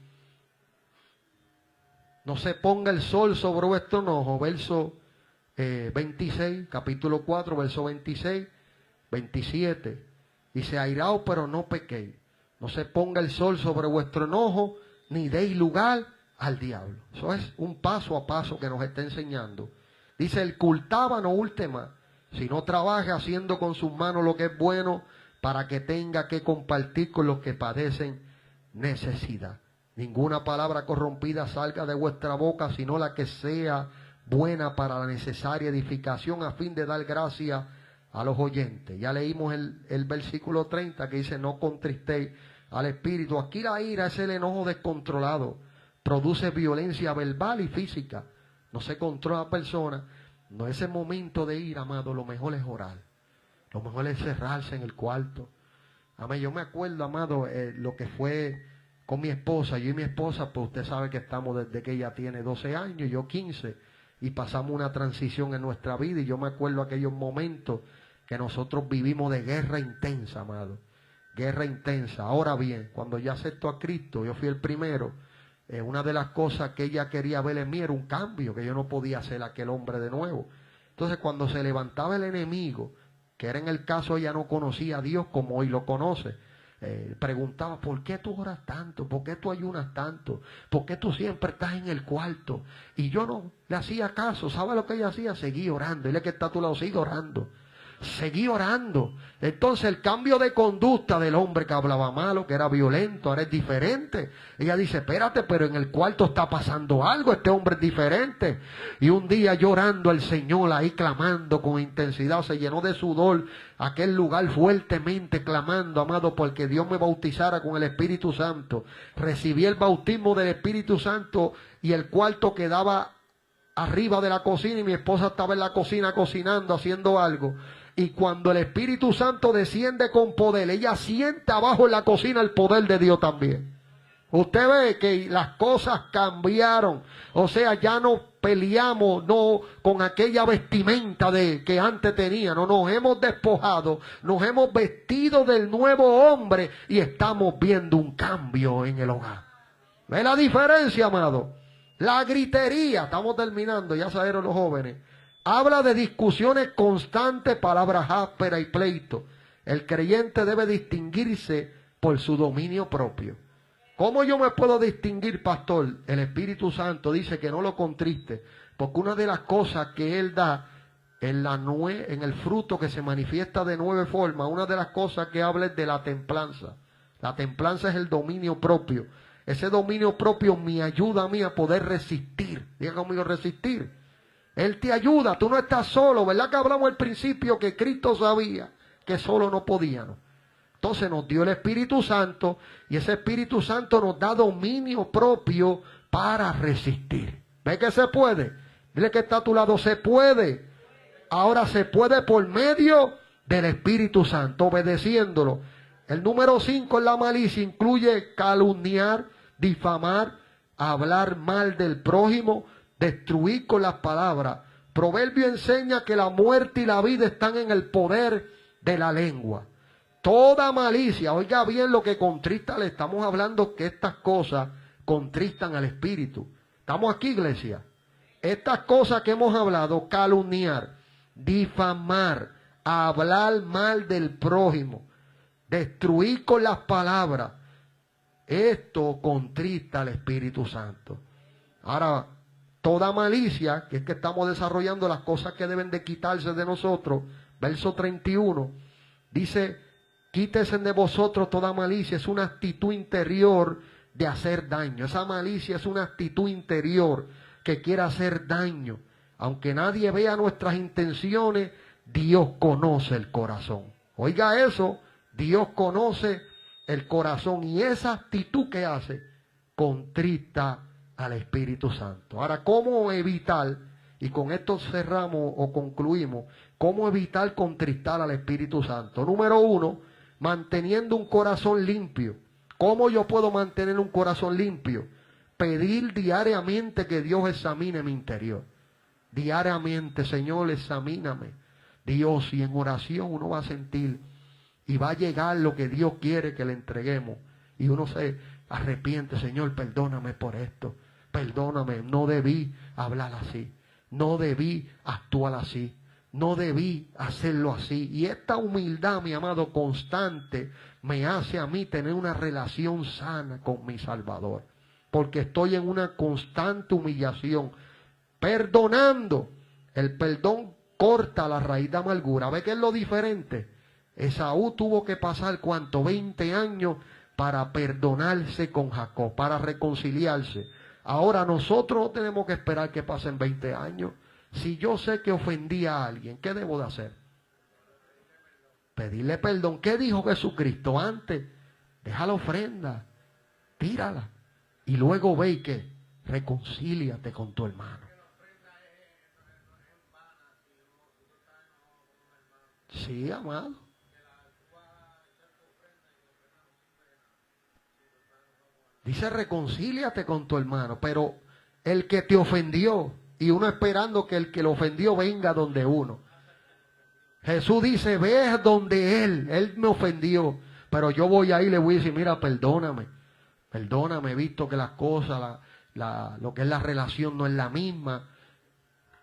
No se ponga el sol sobre vuestro enojo. Verso 26, capítulo 4, verso 26, 27. Dice, airaos pero no pequéis. No se ponga el sol sobre vuestro enojo, ni deis lugar al diablo. Eso es un paso a paso que nos está enseñando. Dice, el cultaba no hurte más, sino trabaje haciendo con sus manos lo que es bueno, para que tenga que compartir con los que padecen necesidad. Ninguna palabra corrompida salga de vuestra boca, sino la que sea buena para la necesaria edificación, a fin de dar gracia a los oyentes. Ya leímos el versículo 30 que dice, no contristéis al espíritu. Aquí la ira es el enojo descontrolado. Produce violencia verbal y física. No se controla a la persona. No es el momento de ir, amado. Lo mejor es orar. Lo mejor es cerrarse en el cuarto. Amén. Yo me acuerdo, amado, lo que fue con mi esposa. Yo y mi esposa, pues usted sabe que estamos desde que ella tiene 12 años, yo 15. Y pasamos una transición en nuestra vida. Y yo me acuerdo aquellos momentos que nosotros vivimos de guerra intensa, amado. Guerra intensa. Ahora bien, cuando yo acepto a Cristo, yo fui el primero. Una de las cosas que ella quería ver en mí era un cambio, que yo no podía ser aquel hombre de nuevo. Entonces cuando se levantaba el enemigo, que era en el caso ella no conocía a Dios como hoy lo conoce, preguntaba, ¿por qué tú oras tanto? ¿Por qué tú ayunas tanto? ¿Por qué tú siempre estás en el cuarto? Y yo no le hacía caso. ¿Sabe lo que ella hacía? Seguí orando. Dile que está a tu lado, sigue orando. Seguí orando. Entonces el cambio de conducta del hombre que hablaba malo, que era violento, ahora es diferente. Ella dice, espérate, pero en el cuarto está pasando algo, este hombre es diferente. Y un día llorando al Señor, ahí clamando con intensidad, se llenó de sudor aquel lugar fuertemente clamando, amado, porque Dios me bautizara con el Espíritu Santo. Recibí el bautismo del Espíritu Santo y el cuarto quedaba arriba de la cocina y mi esposa estaba en la cocina cocinando, haciendo algo. Y cuando el Espíritu Santo desciende con poder, ella siente abajo en la cocina el poder de Dios también. Usted ve que las cosas cambiaron. O sea, ya no peleamos no con aquella vestimenta que antes tenía. No, nos hemos despojado, nos hemos vestido del nuevo hombre y estamos viendo un cambio en el hogar. ¿Ve la diferencia, amado? La gritería, estamos terminando, ya sabieron los jóvenes. Habla de discusiones constantes, palabras ásperas y pleitos. El creyente debe distinguirse por su dominio propio. ¿Cómo yo me puedo distinguir, pastor? El Espíritu Santo dice que no lo contriste, porque una de las cosas que Él da en el fruto que se manifiesta de 9 formas, una de las cosas que habla es de la templanza. La templanza es el dominio propio. Ese dominio propio me ayuda a mí a poder resistir. Diga conmigo, resistir. Él te ayuda, tú no estás solo. ¿Verdad que hablamos al principio que Cristo sabía que solo no podíamos? Entonces nos dio el Espíritu Santo y ese Espíritu Santo nos da dominio propio para resistir. ¿Ve que se puede? Dile que está a tu lado, se puede. Ahora se puede por medio del Espíritu Santo, obedeciéndolo. El número 5 en la malicia incluye calumniar, difamar, hablar mal del prójimo, destruir con las palabras. Proverbio enseña que la muerte y la vida están en el poder de la lengua. Toda malicia, oiga bien lo que contrista, le estamos hablando que estas cosas contristan al Espíritu. ¿Estamos aquí, iglesia? Estas cosas que hemos hablado, calumniar, difamar, hablar mal del prójimo, destruir con las palabras, esto contrista al Espíritu Santo. Ahora, toda malicia, que es que estamos desarrollando las cosas que deben de quitarse de nosotros, verso 31, dice, quítese de vosotros toda malicia, es una actitud interior de hacer daño. Esa malicia es una actitud interior que quiere hacer daño. Aunque nadie vea nuestras intenciones, Dios conoce el corazón. Oiga eso, Dios conoce el corazón y esa actitud que hace contrista al Espíritu Santo. Ahora, ¿cómo evitar? Y con esto cerramos o concluimos. ¿Cómo evitar contristar al Espíritu Santo? Número 1, manteniendo un corazón limpio. ¿Cómo yo puedo mantener un corazón limpio? Pedir diariamente que Dios examine mi interior. Diariamente, Señor, examíname. Dios, y en oración uno va a sentir y va a llegar lo que Dios quiere que le entreguemos. Y uno se arrepiente, Señor, perdóname por esto. Perdóname, no debí hablar así. No debí actuar así. No debí hacerlo así. Y esta humildad, mi amado, constante, me hace a mí tener una relación sana con mi Salvador. Porque estoy en una constante humillación. Perdonando. El perdón corta la raíz de amargura. ¿Ve qué es lo diferente? Esaú tuvo que pasar, ¿cuánto? 20 años para perdonarse con Jacob, para reconciliarse. Ahora nosotros no tenemos que esperar que pasen 20 años. Si yo sé que ofendí a alguien, ¿qué debo de hacer? Pedirle perdón. ¿Qué dijo Jesucristo antes? Deja la ofrenda, tírala. Y luego ve que reconcíliate con tu hermano. Sí, amado. Dice reconcíliate con tu hermano, pero el que te ofendió, y uno esperando que el que lo ofendió venga donde uno. Jesús dice, ve donde él me ofendió, pero yo voy ahí y le voy a decir, mira, perdóname, he visto que las cosas, lo que es la relación no es la misma,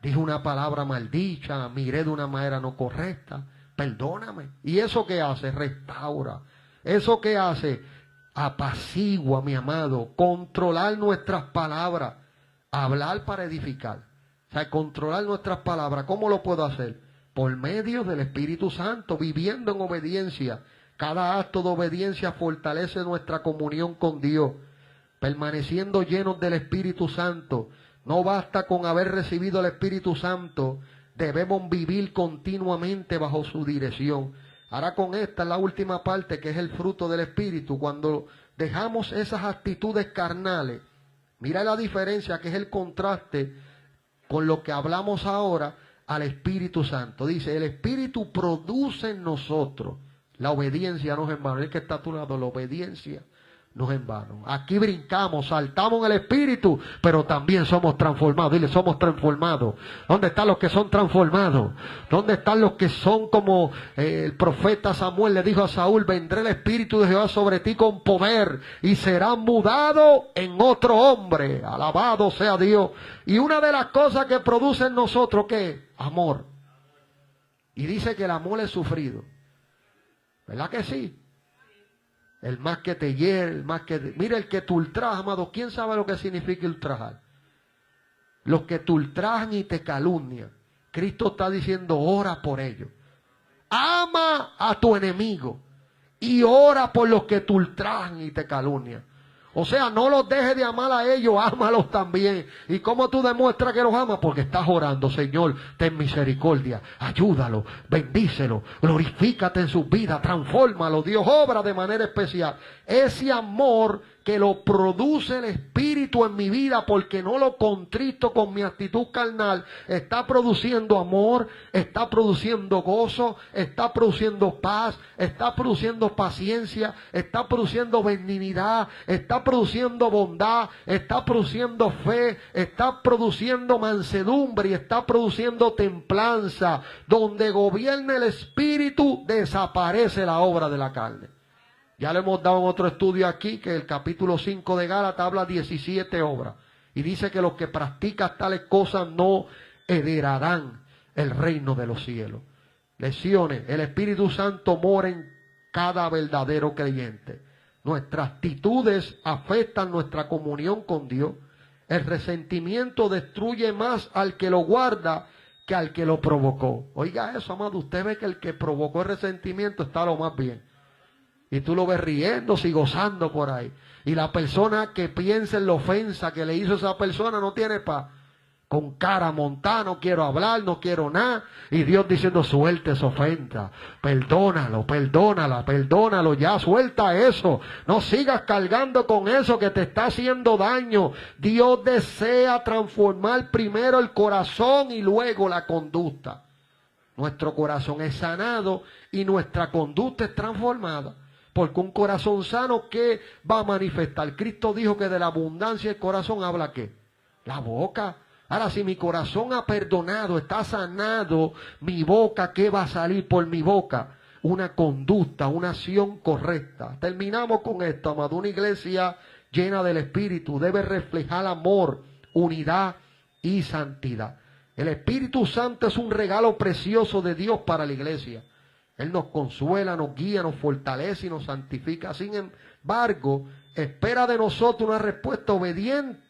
dije una palabra maldicha, miré de una manera no correcta, perdóname. ¿Y eso qué hace? Restaura. ¿Eso qué hace? Apacigua, mi amado, controlar nuestras palabras, hablar para edificar. O sea, controlar nuestras palabras, ¿cómo lo puedo hacer? Por medio del Espíritu Santo, viviendo en obediencia. Cada acto de obediencia fortalece nuestra comunión con Dios, permaneciendo llenos del Espíritu Santo. No basta con haber recibido el Espíritu Santo, debemos vivir continuamente bajo su dirección. Ahora con esta es la última parte, que es el fruto del Espíritu. Cuando dejamos esas actitudes carnales, mira la diferencia, que es el contraste con lo que hablamos ahora al Espíritu Santo. Dice, el Espíritu produce en nosotros la obediencia, no es en vano. El que está a tu lado, la obediencia no es en vano. Aquí brincamos, saltamos en el Espíritu, pero también somos transformados. Dile, somos transformados. ¿Dónde están los que son transformados? ¿Dónde están los que son como el profeta Samuel le dijo a Saúl, vendré el Espíritu de Jehová sobre ti con poder y serás mudado en otro hombre? Alabado sea Dios. Y una de las cosas que produce en nosotros, ¿qué? Amor. Y dice que el amor es sufrido. ¿Verdad que sí? El más que te hiere, el más que... Mira, el que te ultraja, amado, ¿quién sabe lo que significa ultrajar? Los que te ultrajan y te calumnian. Cristo está diciendo, ora por ellos. Ama a tu enemigo y ora por los que te ultrajan y te calumnian. O sea, no los dejes de amar a ellos, ámalos también. ¿Y cómo tú demuestras que los amas? Porque estás orando, Señor, ten misericordia, ayúdalo, bendícelo, glorifícate en sus vidas, transfórmalo. Dios obra de manera especial. Ese amor que lo produce el Espíritu en mi vida, porque no lo contristo con mi actitud carnal, está produciendo amor, está produciendo gozo, está produciendo paz, está produciendo paciencia, está produciendo benignidad, está produciendo bondad, está produciendo fe, está produciendo mansedumbre y está produciendo templanza. Donde gobierna el Espíritu, desaparece la obra de la carne. Ya le hemos dado en otro estudio aquí que el capítulo 5 de Gálatas habla 17 obras. Y dice que los que practican tales cosas no heredarán el reino de los cielos. Lecciones. El Espíritu Santo mora en cada verdadero creyente. Nuestras actitudes afectan nuestra comunión con Dios. El resentimiento destruye más al que lo guarda que al que lo provocó. Oiga eso, amado. Usted ve que el que provocó el resentimiento está lo más bien. Y tú lo ves riéndose y gozando por ahí. Y la persona que piensa en la ofensa que le hizo esa persona no tiene paz. Con cara montada, no quiero hablar, no quiero nada. Y Dios diciendo, suelte esa ofensa. Perdónalo, perdónala, perdónalo. Ya suelta eso. No sigas cargando con eso que te está haciendo daño. Dios desea transformar primero el corazón y luego la conducta. Nuestro corazón es sanado y nuestra conducta es transformada. Porque un corazón sano, ¿qué va a manifestar? Cristo dijo que de la abundancia del corazón habla ¿qué? La boca. Ahora, si mi corazón ha perdonado, está sanado, mi boca, ¿qué va a salir por mi boca? Una conducta, una acción correcta. Terminamos con esto, amado. Una iglesia llena del Espíritu debe reflejar amor, unidad y santidad. El Espíritu Santo es un regalo precioso de Dios para la iglesia. Él nos consuela, nos guía, nos fortalece y nos santifica. Sin embargo, espera de nosotros una respuesta obediente.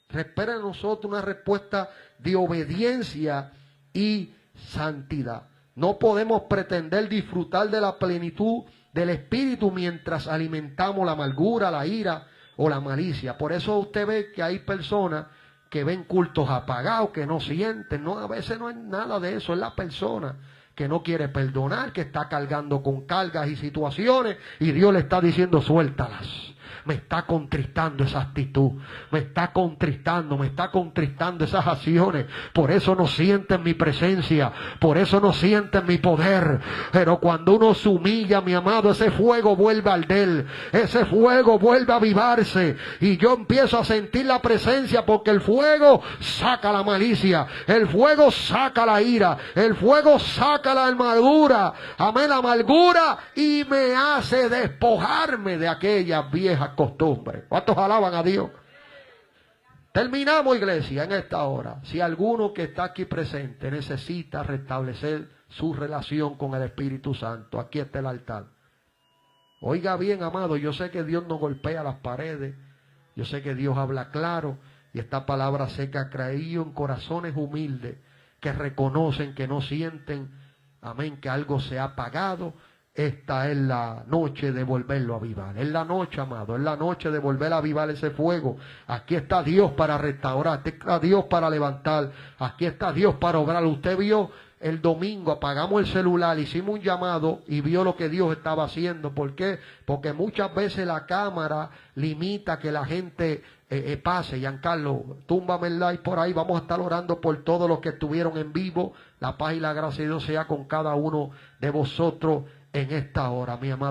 Espera de nosotros una respuesta de obediencia y santidad. No podemos pretender disfrutar de la plenitud del Espíritu mientras alimentamos la amargura, la ira o la malicia. Por eso usted ve que hay personas que ven cultos apagados, que no sienten. No, a veces no es nada de eso, es la persona que no quiere perdonar, que está cargando con cargas y situaciones, y Dios le está diciendo, suéltalas. Me está contristando esa actitud, me está contristando esas acciones. Por eso no sienten mi presencia, por eso no sienten mi poder. Pero cuando uno se humilla, mi amado, ese fuego vuelve a arder, ese fuego vuelve a avivarse, y yo empiezo a sentir la presencia, porque el fuego saca la malicia, el fuego saca la ira, el fuego saca la amargura, amén, la amargura, y me hace despojarme de aquellas viejas costumbres. ¿Cuántos alaban a Dios? Terminamos, iglesia, en esta hora. Si alguno que está aquí presente necesita restablecer su relación con el Espíritu Santo, aquí está el altar. Oiga bien, amado, yo sé que Dios no golpea las paredes, yo sé que Dios habla claro, y esta palabra sé que ha creído en corazones humildes que reconocen, que no sienten, amén, que algo se ha apagado. Esta es la noche de volverlo a avivar. Es la noche, amado. Es la noche de volver a avivar ese fuego. Aquí está Dios para restaurar. Aquí está Dios para levantar. Aquí está Dios para obrar. Usted vio el domingo, apagamos el celular, hicimos un llamado y vio lo que Dios estaba haciendo. ¿Por qué? Porque muchas veces la cámara limita que la gente pase. Giancarlo, túmbame el like por ahí. Vamos a estar orando por todos los que estuvieron en vivo. La paz y la gracia de Dios sea con cada uno de vosotros en esta hora, mi amado.